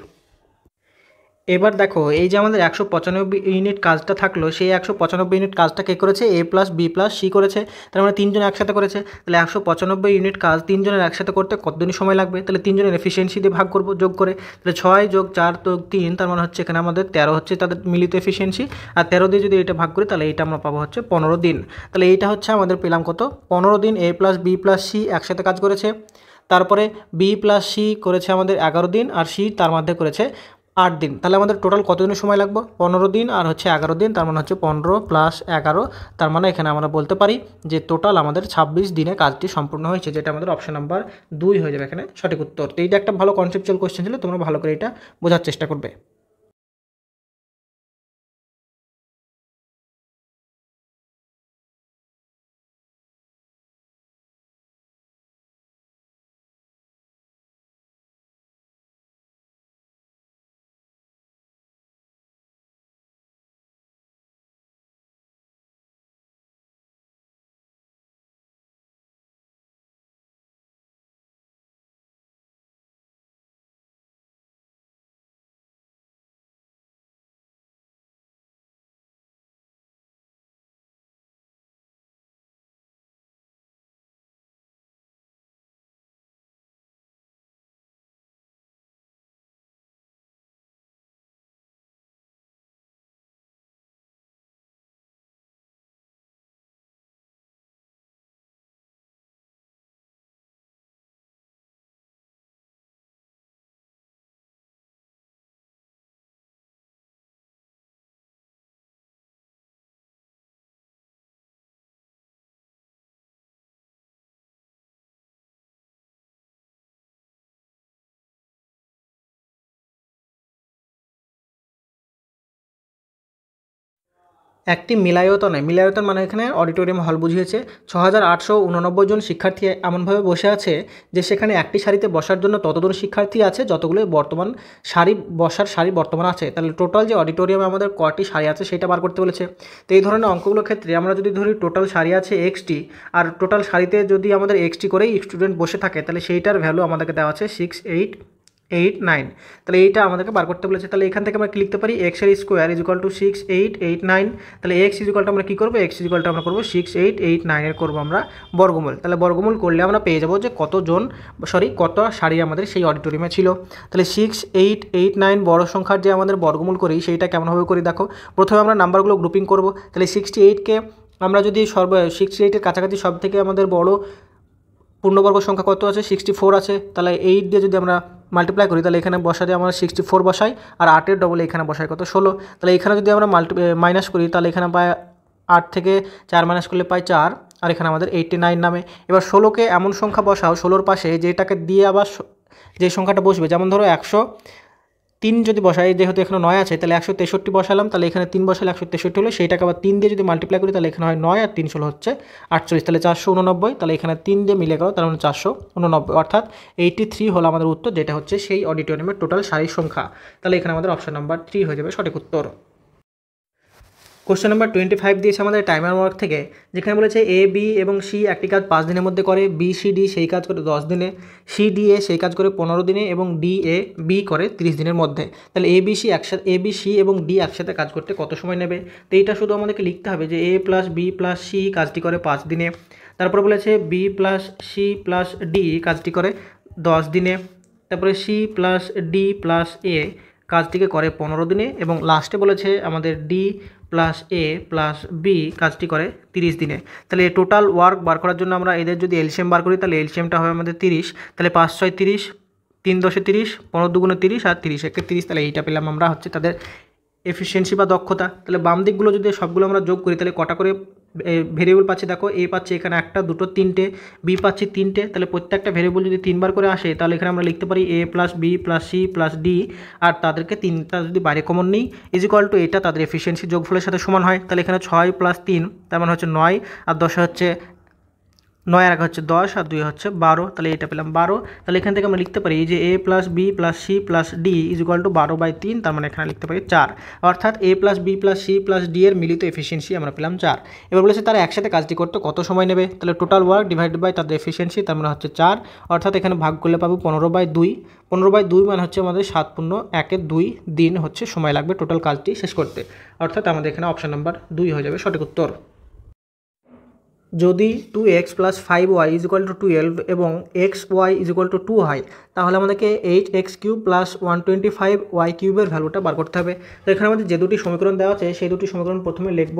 এবার দেখো এই যে আমাদের 195 ইউনিট কাজটা থাকলো সেই 195 ইউনিট কাজটা কে করেছে? এ প্লাস বি প্লাস সি করেছে। তার মানে 3 জন একসাথে করেছে। তাহলে 195 ইউনিট কাজ 3 জনের একসাথে করতে কতদিন সময় লাগবে? তাহলে 3 জনের এফিসিয়েন্সি দিয়ে ভাগ করব যোগ করে। তাহলে 6 যোগ 4 যোগ 3, তার মানে হচ্ছে এখানে আমাদের 13 হচ্ছে তাদের মিলিত এফিসিয়েন্সি। আর 13 দিয়ে যদি এটা ভাগ করি তাহলে এইটা আমরা পাবো হচ্ছে 15 দিন। তাহলে এইটা হচ্ছে আমাদের পেলাম কত? 15 দিন এ প্লাস বি প্লাস সি একসাথে কাজ করেছে। তারপরে বি প্লাস সি করেছে আমাদের 11 দিন আর সি তার মধ্যে করেছে 8 দিন। তাহলে আমাদের টোটাল কত দিনের সময় লাগবে? 15 দিন আর হচ্ছে 11 দিন, তার মানে হচ্ছে 15 প্লাস 11। তার মানে এখানে আমরা বলতে পারি যে টোটাল আমাদের 26 দিনে কাজটি সম্পূর্ণ হয়েছে, যেটা আমাদের অপশন নাম্বার 2 হয়ে যাবে এখানে সঠিক উত্তর। তো এইটা একটা ভালো কনসেপচুয়াল কোয়েশ্চেন ছিল, তোমরা ভালো করে এটা বোঝার চেষ্টা করবে। একটি মিলায়তন মানে এখানে অডিটোরিয়াম হল বুঝিয়েছে। 6889 জন শিক্ষার্থী এমনভাবে বসে আছে যে সেখানে একটি সারিতে বসার জন্য ততজন শিক্ষার্থী আছে যতগুলো বসার সারি বর্তমান আছে। তাহলে টোটাল যে অডিটোরিয়ামে আমাদের কটি সারি আছে সেটা বার করতে বলেছে। তো এই ধরনের অঙ্কগুলোর ক্ষেত্রে আমরা যদি ধরি টোটাল সারি আছে এক্সটি, আর টোটাল সারিতে যদি আমাদের এক্সটি করেই স্টুডেন্ট বসে থাকে তাহলে সেইটার ভ্যালু আমাদেরকে দেওয়া আছে 6, 8, 8, 9। তাহলে এইটা আমাদেরকে বার করতে বলেছে। তাহলে এখান থেকে আমরা কি লিখতে পারি? এক্স এর স্কোয়ার ইজ ইকুয়াল টু 6, 8, 8, 9। তাহলে এক্স ইজ ইকুয়াল টু আমরা কী করবো? এক্স ইজ ইকুয়াল টু আমরা করবো 6, 8, 8, 9 এর করবো আমরা বর্গমূল। তাহলে বর্গমূল করলে আমরা পেয়ে যাবো যে কত সারি আমাদের সেই অডিটোরিয়ামে ছিল। তাহলে 6, 8, 8, 9 বড় সংখ্যার যে আমাদের বর্গমূল করি সেইটা কেমনভাবে করি দেখো। প্রথমে আমরা নাম্বারগুলো গ্রুপিং করব। তাহলে 68কে আমরা যদি 68-এর কাছাকাছি সব থেকে আমাদের বড় পূর্ণবর্গ সংখ্যা কত আছে? 64 আছে। তাহলে 8 দিয়ে যদি আমরা মাল্টিপ্লাই করি তাহলে এখানে বসাতে আমরা 64 বসাই, আর 8-এর ডবল এখানে বসাই কত 16। তাহলে এখানে যদি আমরা মাইনাস করি তাহলে এখানে পাই 8 থেকে 4 মাইনাস করলে পাই 4, আর এখানে আমাদের 89 নামে। এবার 16কে এমন সংখ্যা বসাও 16-র পাশে যেটাকে দিয়ে আবার যে সংখ্যাটা বসবে, যেমন ধরো 103 যদি বসাই, যেহেতু এখানে 9 আছে তাহলে 163 বসালাম, তাহলে এখানে 3 বসালে 163 হলো, সেইটাকে আবার 3 দিয়ে যদি মাল্টিপ্লাই করি তাহলে এখানে হয় 9 আর 3 16 হচ্ছে 48, তাহলে 489, তাহলে এখানে 3 দিয়ে মিলে গেল, তার মানে 489, অর্থাৎ 83 হলো আমাদের উত্তর, যেটা হচ্ছে সেই অডিটোরিয়ামের টোটাল সারির সংখ্যা। তাহলে এখানে আমাদের অপশন নাম্বার 3 হয়ে যাবে সঠিক উত্তর। কোশ্চেন নাম্বার 25 দিয়েছে আমাদের টাইমার ওয়ার্ক থেকে, যেখানে বলেছে এ বি এবং সি একটি কাজ 5 দিনের মধ্যে করে, বি সি ডি সেই কাজ করে 10 দিনে, সি ডি এ সেই কাজ করে 15 দিনে এবং ডি এ বি করে 30 দিনের মধ্যে। তাহলে এ বি সি এবং ডি একসাথে কাজ করতে কত সময় নেবে? তো এইটা শুধু আমাদেরকে লিখতে হবে যে A plus B plus C কাজটি করে 5 দিনে, তারপর বলেছে B plus C plus D কাজটি করে 10 দিনে, তারপরে C plus D plus A কাজটিকে করে 15 দিনে, এবং লাস্টে বলেছে আমাদের D plus A plus B কাজটি করে 30 দিনে। তাহলে টোটাল ওয়ার্ক বার করার জন্য আমরা এদের যদি এলসিএম বার করি তাহলে এলসিএমটা হবে আমাদের 30, তাহলে 5 6 30, 3 10 30, 15 2 30 আর 30 1 30, তাহলে এইটা পেলাম আমরা হচ্ছে তাদের এফিসিয়েন্সি বা দক্ষতা। তাহলে বাম দিকগুলো যদি সবগুলো আমরা যোগ করি তাহলে কটা করে ভেরিয়েবল পাচ্ছি দেখো, এ পাচ্ছি এখানে 1টা 2টো 3টে, বি পাচ্ছি 3টে, তাহলে প্রত্যেকটা ভেরিয়েবল যদি 3বার করে আসে তাহলে এখানে আমরা লিখতে পারি A plus B plus C plus D, আর তাদেরকে 3টা যদি বাইরে কমন নিই ইজিক্যাল টু এটা তাদের এফিসিয়েন্সি যোগফলের সাথে সমান হয়। তাহলে এখানে 6 প্লাস 3 তার মানে হচ্ছে 9, আর 10 হচ্ছে 9 আর 1 হচ্ছে 10 আর 2 হচ্ছে 12, তাহলে এটা পেলাম 12। তাহলে এখান থেকে আমরা লিখতে পারি যে A plus B plus C plus D is equal to 12/3, তার মানে এখানে লিখতে পারি 4, অর্থাৎ A plus B plus C plus D এর মিলিত এফিসিয়েন্সি আমরা পেলাম 4। এবার বলেছে তারা একসাথে কাজটি করতে কত সময় নেবে? তাহলে টোটাল ওয়ার্ক ডিভাইডেড বাই তাদের এফিসিয়েন্সি, তার মানে হচ্ছে 4, অর্থাৎ এখানে ভাগ করলে পাবো 15/2, 15/2 মানে হচ্ছে আমাদের 7 × 1 দিন হচ্ছে সময় লাগবে টোটাল কাজটি শেষ করতে, অর্থাৎ আমাদের এখানে অপশন নাম্বার 2 হয়ে যাবে সঠিক উত্তর। যদি 2x + 5y = 12 এবং xy = 2 হয় তাহলে আমাদেরকে 8x³ + 125y³ এর ভ্যালুটা বার করতে হবে। তো এখানে আমাদের যে দুটি সমীকরণ দেওয়া আছে সেই দুটি সমীকরণ প্রথমে লিখব।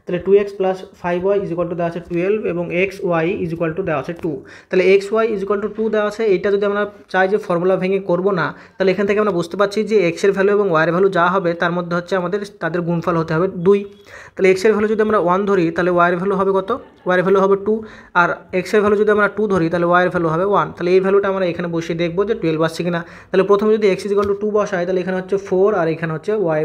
তাহলে 2x + 5y = দেওয়া আছে 12 এবং xy = দেওয়া আছে 2। তাহলে xy = 2 দেওয়া আছে, এইটা যদি আমরা চাই যে ফর্মুলা ভেঙে করব না, তাহলে এখান থেকে আমরা বুঝতে পারছি যে x এর ভ্যালু এবং y এর ভ্যালু যা হবে তার মধ্যে হচ্ছে আমাদের তাদের গুণফল হতে হবে 2। তাহলে x এর ভ্যালু যদি আমরা 1 ধরি তাহলে y এর ভ্যালু হবে কত? y এর ভ্যালু হবে 2, আর x এর ভ্যালু যদি আমরা 2 ধরি তাহলে y এর ভ্যালু হবে 1। তাহলে এই ভ্যালুটা আমরা এখানে বসিয়ে দেখব যে 12 আসছে কিনা। তাহলে প্রথমে যদি x = 2 বসাই তাহলে এখানে হচ্ছে 4 আর এখানে হচ্ছে y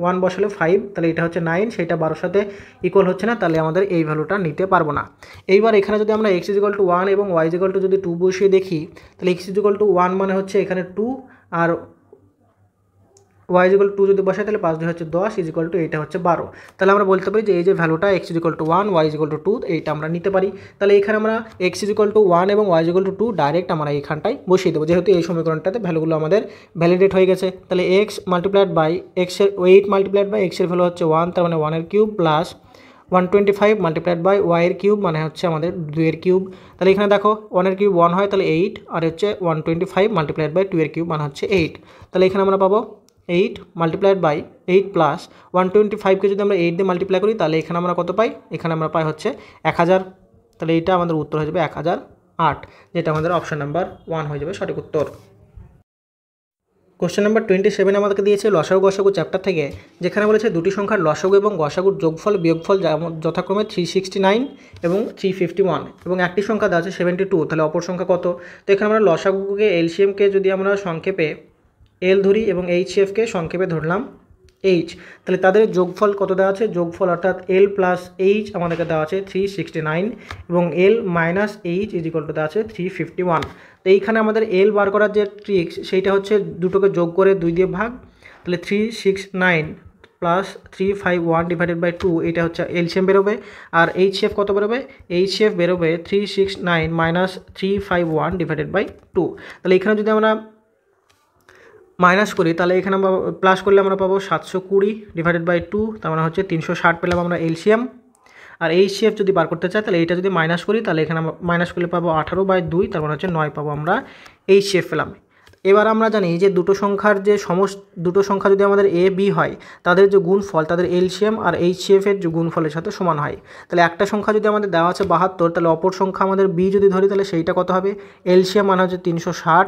1 বসালে 5, তাহলে এটা হচ্ছে 9, সেটা 12 সাথে ইকুয়াল হচ্ছে না, তাহলে আমাদের এই ভ্যালুটা নিতে পারবো না। এইবার এখানে যদি আমরা x = 1 এবং y = যদি 2 বসিয়ে দেখি তাহলে x = 1 মানে হচ্ছে এখানে 2, আর y = 2 যদি বসাই তাহলে 5 2 হচ্ছে 10 = এইটা হচ্ছে 12। তাহলে আমরা বলতে পারি যে এই যে ভ্যালুটা x = 1 y = 2 এইটা আমরা নিতে পারি। তাহলে এখানে আমরা x = 1 এবং y = 2 ডাইরেক্ট আমরা এইখানটায় বসিয়ে দেবো, যেহেতু এই সমীকরণটাতে ভ্যালুগুলো আমাদের ভ্যালিডেট হয়ে গেছে। তাহলে x × x এর 8 × x এর ভ্যালু হচ্ছে 1, তার মানে 1 এর কিউব প্লাস 125 × y এর কিউব মানে হচ্ছে আমাদের 2 এর কিউব। তাহলে এখানে দেখো 1 এর কিউব 1 হয় তাহলে 8, আর হচ্ছে 125 × 2 এর কিউব মানে হচ্ছে 8। তাহলে এখানে আমরা পাবো 8 × 8 প্লাস 125কে যদি আমরা 8 দিয়ে মাল্টিপ্লাই করি তাহলে এখানে আমরা কত পাই? এখানে আমরা পাই হচ্ছে 1000। তাহলে এইটা আমাদের উত্তর হয়ে যাবে 1008, যেটা আমাদের অপশন নাম্বার 1 হয়ে যাবে সঠিক উত্তর। কোশ্চেন নাম্বার 27 আমাদেরকে দিয়েছে লসাগু গসাগু চ্যাপ্টার থেকে, যেখানে বলেছে দুটি সংখ্যার লসাগু এবং গসাগুর যোগফল বিয়োগফল যথাক্রমে 369 এবং 351, এবং একটি সংখ্যা দেওয়া আছে 72, তাহলে অপর সংখ্যা কত? তো এখানে আমরা লসাগুকে এলসিএমকে যদি আমরা সংক্ষেপে এল ধরি এবং এইচএফকে সংক্ষেপে ধরলাম এইচ, তাহলে তাদের যোগফল কত দেওয়া আছে? যোগফল অর্থাৎ এল প্লাস এইচ আমাদেরকে দেওয়া আছে 369 এবং এল মাইনাস এইচ = দেওয়া আছে 351। তো এইখানে আমাদের এল বার করার যে ট্রিক্স সেইটা হচ্ছে দুটোকে যোগ করে 2 দিয়ে ভাগ, তাহলে 369 প্লাস 351/2 এটা হচ্ছে এলসিএম বেরোবে, আর এইচএফ কত বেরোবে? এইচএফ বেরোবে 369 মাইনাস 351/2। তাহলে এখানে যদি আমরা মাইনাস করি তাহলে এখানে আমরা প্লাস করলে আমরা পাবো 720/2, তার মানে হচ্ছে 360 পেলাম আমরা এলসিএম। আর এইচএফ যদি বার করতে চাই তাহলে এইটা যদি মাইনাস করি তাহলে এখানে আমরা মাইনাস করলে পাবো 18/2, তার মানে হচ্ছে 9 পাবো আমরা এইচএফ পেলাম। এবার আমরা জানি যে দুটো সংখ্যা যদি আমাদের এ বি হয় তাদের যে গুণফল তাদের এলসিএম আর এইচএফের যে গুণফলের সাথে সমান হয়। তাহলে একটা সংখ্যা যদি আমাদের দেওয়া আছে 72, তাহলে অপর সংখ্যা আমাদের বি যদি ধরি তাহলে সেইটা কত হবে? এলসিএম মানে হচ্ছে 360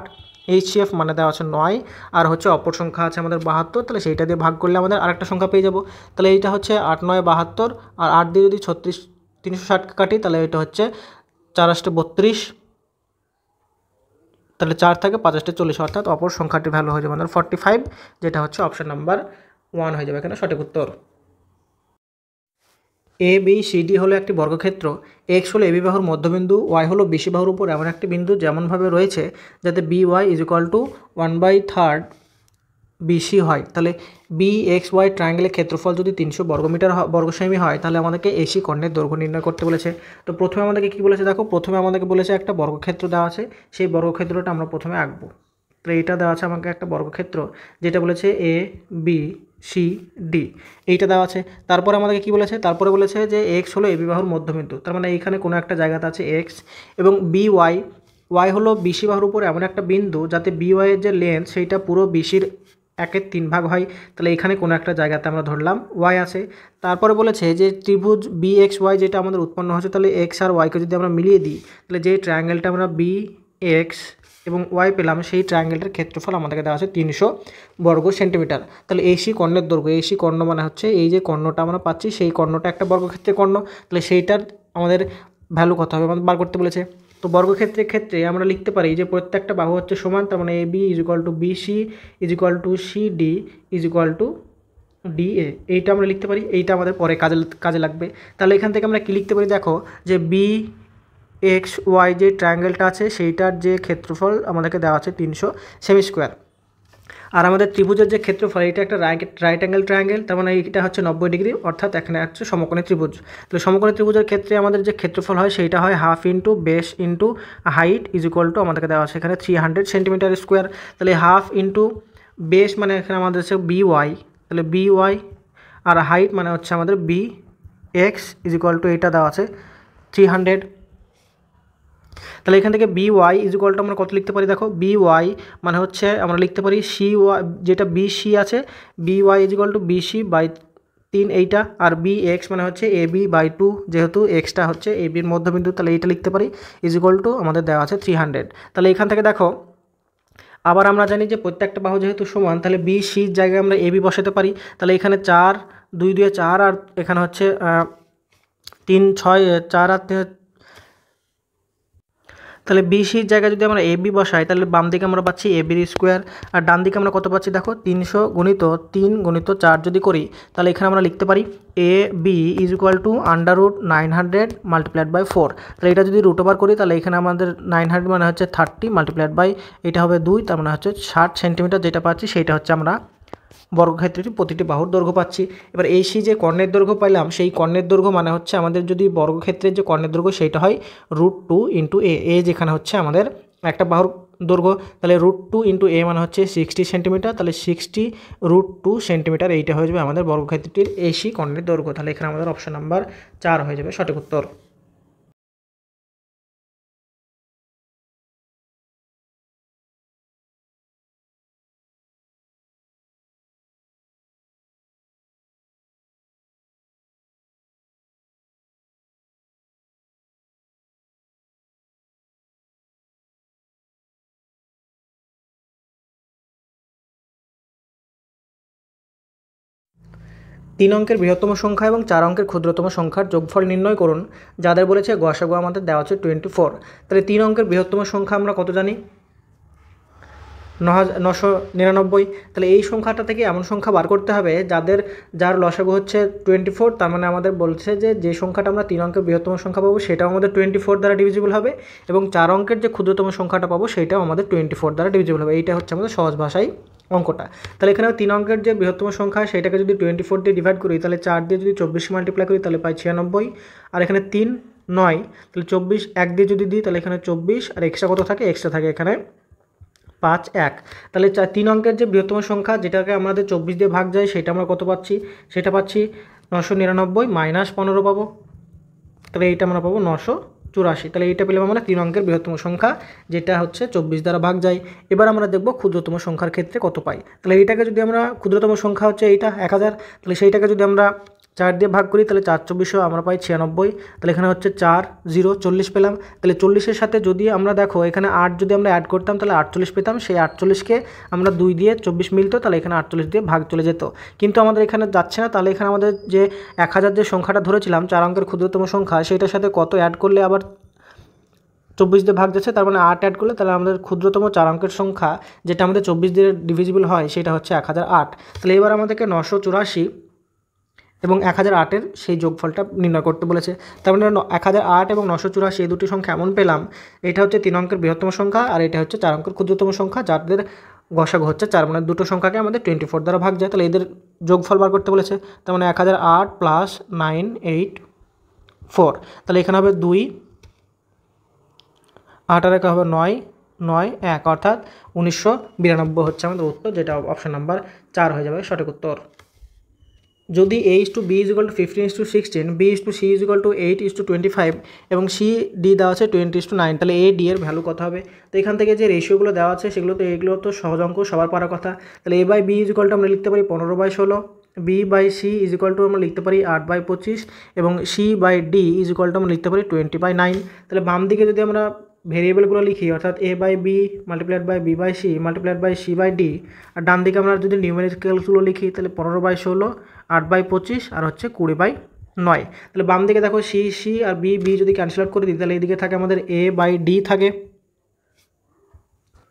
HCF মানে দেওয়া আছে 9, আর হচ্ছে অপর সংখ্যা আছে আমাদের 72, তাহলে সেইটা দিয়ে ভাগ করলে আমাদের আরেকটা সংখ্যা পেয়ে যাব। তাহলে এইটা হচ্ছে 8 9 72, আর 8 দিয়ে যদি 360 কাটি তাহলে এটা হচ্ছে 4 8 32, তাহলে 4 থাকে 5 8 40, অর্থাৎ অপর সংখ্যাটির ভ্যালু হয়ে যাবে আমাদের 45, যেটা হচ্ছে অপশন নাম্বার 1 হয়ে যাবে এখানে সঠিক উত্তর। ABCD হলো একটি বর্গক্ষেত্র। X হলো AB বাহুর মধ্যবিন্দু, Y হলো BC বাহুর উপর এমন একটি বিন্দু যেমনভাবে রয়েছে যাতে BY = 1/3 BC হয়। তাহলে BXY ট্রায়াঙ্গেলের ক্ষেত্রফল যদি 300 বর্গ সেমি হয় তাহলে আমাদেরকে AC কর্ণের দৈর্ঘ্য নির্ণয় করতে বলেছে। তো প্রথমে আমাদেরকে কী বলেছে দেখো, প্রথমে আমাদেরকে বলেছে একটা বর্গক্ষেত্র দেওয়া আছে, সেই বর্গক্ষেত্রটা আমরা প্রথমে আঁকবো। তো এইটা দেওয়া আছে আমাকে একটা বর্গক্ষেত্র, যেটা বলেছে ABCD, এইটা দেওয়া আছে। তারপরে আমাদেরকে কী বলেছে, তারপরে বলেছে যে X হলো AB বাহুর মধ্যবিন্দু, তার মানে এইখানে কোনো একটা জায়গাতে আছে X, এবং Y হলো BC বাহুর উপর এমন একটা বিন্দু যাতে BY এর যে লেন্থ সেইটা পুরো BCর 1/3 ভাগ হয়। তাহলে এখানে কোনো একটা জায়গাতে আমরা ধরলাম Y আছে। তারপরে বলেছে যে ত্রিভুজ BXY যেটা আমাদের উৎপন্ন হচ্ছে, তাহলে X আর Yকে যদি আমরা মিলিয়ে দিই তাহলে যে ট্রায়াঙ্গেলটা আমরা BX এবং Y পেলাম সেই ট্রায়াঙ্গেলটার ক্ষেত্রফল আমাদেরকে দেওয়া আছে 300 বর্গ সেন্টিমিটার। তাহলে AC কর্ণের দৈর্ঘ্য, AC কর্ণ মানে হচ্ছে এই যে কর্ণটা আমরা পাচ্ছি সেই কর্ণটা একটা বর্গক্ষেত্রের কর্ণ, তাহলে সেইটার আমাদের ভ্যালু কত হবে আমাদের বার করতে বলেছে। তো বর্গক্ষেত্রের ক্ষেত্রে আমরা লিখতে পারি যে প্রত্যেকটা বাহু হচ্ছে সমান, তার মানে AB = BC = CD = DA, এইটা আমরা লিখতে পারি। এইটা আমাদের পরে কাজে লাগবে। তাহলে এখান থেকে আমরা কী লিখতে পারি দেখো, যে BXY যে ট্রায়াঙ্গেলটা আছে সেইটার যে ক্ষেত্রফল আমাদেরকে দেওয়া আছে 300 সেমি স্কোয়ার, আর আমাদের ত্রিভুজের যে ক্ষেত্রফল এটা একটা রাইট অ্যাঙ্গেল ট্রায়াঙ্গেল, তার মানে এইটা হচ্ছে 90 ডিগ্রি, অর্থাৎ এখানে হচ্ছে সমকোণী ত্রিভুজ। তাহলে সমকোণী ত্রিভুজের ক্ষেত্রে আমাদের যে ক্ষেত্রফল হয় সেইটা হয় half into base into height = আমাদেরকে দেওয়া আছে এখানে 300 সেন্টিমিটার স্কোয়ার। তাহলে হাফ ইন্টু বেস মানে এখানে আমাদের হচ্ছে BY, তাহলে BY, আর হাইট মানে হচ্ছে আমাদের BX = এটা দেওয়া আছে 300। তাহলে এখান থেকে BY = আমরা কত লিখতে পারি দেখো, BY মানে হচ্ছে আমরা লিখতে পারি CY, যেটা BC আছে BY = BC/3 এইটা, আর BX মানে হচ্ছে AB/2, যেহেতু Xটা হচ্ছে ABর মধ্যবিন্দু, তাহলে এইটা লিখতে পারি = আমাদের দেওয়া আছে 300। তাহলে এখান থেকে দেখো আবার আমরা জানি যে প্রত্যেকটা বাহু যেহেতু সমান, তাহলে BCর জায়গায় আমরা AB বসাতে পারি। তাহলে এখানে 4 2 2 4, আর এখানে হচ্ছে 3 6 4 আর 3, তাহলে BCর জায়গায় যদি আমরা AB বসাই তাহলে বাম দিকে আমরা পাচ্ছি ABর স্কোয়ার, আর ডান দিকে আমরা কত পাচ্ছি দেখো 300 × 3 × 4 যদি করি তাহলে এখানে আমরা লিখতে পারি AB = √900 × 4। তাহলে এটা যদি √ওভার করি তাহলে এখানে আমাদের 900 মানে হচ্ছে 30 × এটা হবে 2, তার মানে হচ্ছে 60 সেন্টিমিটার যেটা পাচ্ছি সেইটা হচ্ছে আমরা বর্গক্ষেত্রটি প্রতিটি বাহুর দৈর্ঘ্য পাচ্ছি। এবার AC যে কর্ণের দৈর্ঘ্য পাইলাম সেই কর্ণের দৈর্ঘ্য মানে হচ্ছে আমাদের যদি বর্গক্ষেত্রের যে কর্ণের দৈর্ঘ্য সেইটা হয় √2 × A, যেখানে হচ্ছে আমাদের একটা বাহুর দৈর্ঘ্য, তাহলে √2 × A মানে হচ্ছে 60 সেন্টিমিটার, তাহলে 60 √2 সেন্টিমিটার, এইটা হয়ে যাবে আমাদের বর্গক্ষেত্রটির AC কর্ণের দৈর্ঘ্য। তাহলে এখানে আমাদের অপশন নাম্বার 4 হয়ে যাবে সঠিক উত্তর। 3 অঙ্কের বৃহত্তম সংখ্যা এবং 4 অঙ্কের ক্ষুদ্রতম সংখ্যার যোগফল নির্ণয় করুন, যাদের বলেছে গসাগু আমাদের দেওয়া আছে 24। তাহলে 3 অঙ্কের বৃহত্তম সংখ্যা আমরা কত জানি, 999। তাহলে এই সংখ্যাটা থেকে এমন সংখ্যা বার করতে হবে যার লসাগু হচ্ছে 24, তার মানে আমাদের বলছে যে সংখ্যাটা আমরা 3 অঙ্কের বৃহত্তম সংখ্যা পাবো সেটাও আমাদের 24 দ্বারা ডিভিজিবল হবে, এবং 4 অঙ্কের যে ক্ষুদ্রতম সংখ্যাটা পাবো সেটাও আমাদের 24 দ্বারা ডিভিজিবল হবে। এইটা হচ্ছে আমাদের সহজ ভাষায় অঙ্কটা। তাহলে এখানে 3 অঙ্কের যে বৃহত্তম সংখ্যা সেটাকে যদি 24 দিয়ে ডিভাইড করি তাহলে 4 দিয়ে যদি 24 মাল্টিপ্লাই করি তাহলে পাই 96, আর এখানে 3 9, তাহলে 24 1 দিয়ে যদি দিই তাহলে এখানে 24, আর এক্সট্রা কত থাকে, এক্সট্রা থাকে এখানে 5 1। তাহলে 3 অঙ্কের যে বৃহত্তম সংখ্যা যেটাকে আমাদের 24 দিয়ে ভাগ যায় সেটা আমরা কত পাচ্ছি, সেটা পাচ্ছি 999 - 15 পাবো, তাহলে এইটা আমরা পাবো 984। তাহলে এইটা পেলাম আমরা 3 অঙ্কের বৃহত্তম সংখ্যা, যেটা হচ্ছে 24 দ্বারা ভাগ যায়। এবার আমরা দেখব ক্ষুদ্রতম সংখ্যার ক্ষেত্রে কত পাই। তাহলে এইটাকে যদি আমরা ক্ষুদ্রতম সংখ্যা হচ্ছে এইটা 1000, তাহলে সেইটাকে যদি আমরা 4 দিয়ে ভাগ করি তাহলে 4 24 আমরা পাই 96, তাহলে এখানে হচ্ছে 4 0 40 পেলাম। তাহলে 40-এর সাথে যদি আমরা দেখো এখানে 8 যদি আমরা অ্যাড করতাম তাহলে 48 পেতাম, সেই 48কে আমরা 2 দিয়ে 24 মিলতো, তাহলে এখানে 48 দিয়ে ভাগ চলে যেত, কিন্তু আমাদের এখানে যাচ্ছে না। তাহলে এখানে আমাদের যে 1000 যে সংখ্যাটা ধরেছিলাম 4 অঙ্কের ক্ষুদ্রতম সংখ্যা, সেটার সাথে কত অ্যাড করলে আবার 24 দিয়ে ভাগ যাচ্ছে, তার মানে 8 অ্যাড করলে তাহলে আমাদের ক্ষুদ্রতম 4 অঙ্কের সংখ্যা যেটা আমাদের 24 দিয়ে ডিভিজিবল হয় সেটা হচ্ছে 1008। তাহলে এবার আমাদেরকে 984 এবং 1008-এর সেই যোগফলটা নির্ণয় করতে বলেছে। তার মানে 1008 এবং 984 এই দুটি সংখ্যা এমন পেলাম, এটা হচ্ছে 3 অঙ্কের বৃহত্তম সংখ্যা আর এটা হচ্ছে 4 অঙ্কের ক্ষুদ্রতম সংখ্যা, যাদের গসাগু হচ্ছে 4, মানে দুটো সংখ্যাকে আমাদের 24 দ্বারা ভাগ যায়। তাহলে এদের যোগফল বার করতে বলেছে। তার মানে 1008 প্লাস 984, তাহলে এখানে হবে 2, 8 আর 1 হবে 9, 9 1 অর্থাৎ 1992 হচ্ছে আমাদের উত্তর, যেটা অপশন নাম্বার 4 হয়ে যাবে সঠিক উত্তর। যদি A/B = 15:16, B/C = 8:25 এবং CD দেওয়া আছে 20:9, তাহলে AD এর ভ্যালু কত হবে? তো এখান থেকে যে রেশিওগুলো দেওয়া আছে এগুলো তো সহজ অঙ্ক, সবার পারার কথা। তাহলে A/B = আমরা লিখতে পারি 15/16, B/C = আমরা লিখতে পারি 8/25 এবং C/D = আমরা লিখতে পারি 20/9। তাহলে বাম দিকে যদি আমরা ভেরিয়েবলগুলো লিখি অর্থাৎ A/B multiplied by B/C multiplied by C/D, আর ডান দিকে আমরা যদি নিউমেরিক্যালসগুলো লিখি তাহলে 15/16, 8/25 আর হচ্ছে 20/9। তাহলে বাম দিকে দেখো C আর B যদি ক্যান্সেল আউট করে দিই তাহলে এইদিকে থাকে আমাদের A/D থাকে,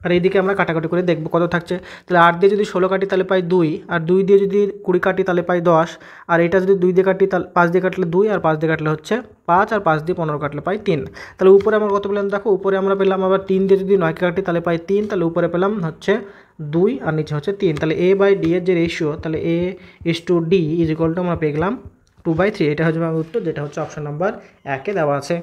আর এইদিকে আমরা কাটাকাটি করে দেখব কত থাকছে। তাহলে 8 দিয়ে যদি 16 কাটি তাহলে পাই 2, আর 2 দিয়ে যদি 20 কাটি তাহলে পাই 10, আর এটা যদি 2 দিয়ে কাটি তাহলে 5 দিয়ে কাটলে 2, আর 5 দিয়ে কাটলে হচ্ছে 5, আর 5 দিয়ে 15 কাটলে পাই 3। তাহলে উপরে আমরা কত পেলাম দেখো, উপরে আমরা পেলাম আবার 3 দিয়ে যদি 9 কাটি তাহলে পাই 3, তাহলে উপরে পেলাম হচ্ছে 2 আর নিচে হচ্ছে 3। তাহলে A/D এর যে রেশিও, তাহলে A/D = আমরা পেয়ে গেলাম 2/3। এটা হচ্ছে আমার উত্তর, যেটা হচ্ছে অপশন নাম্বার 1-এ দেওয়া আছে।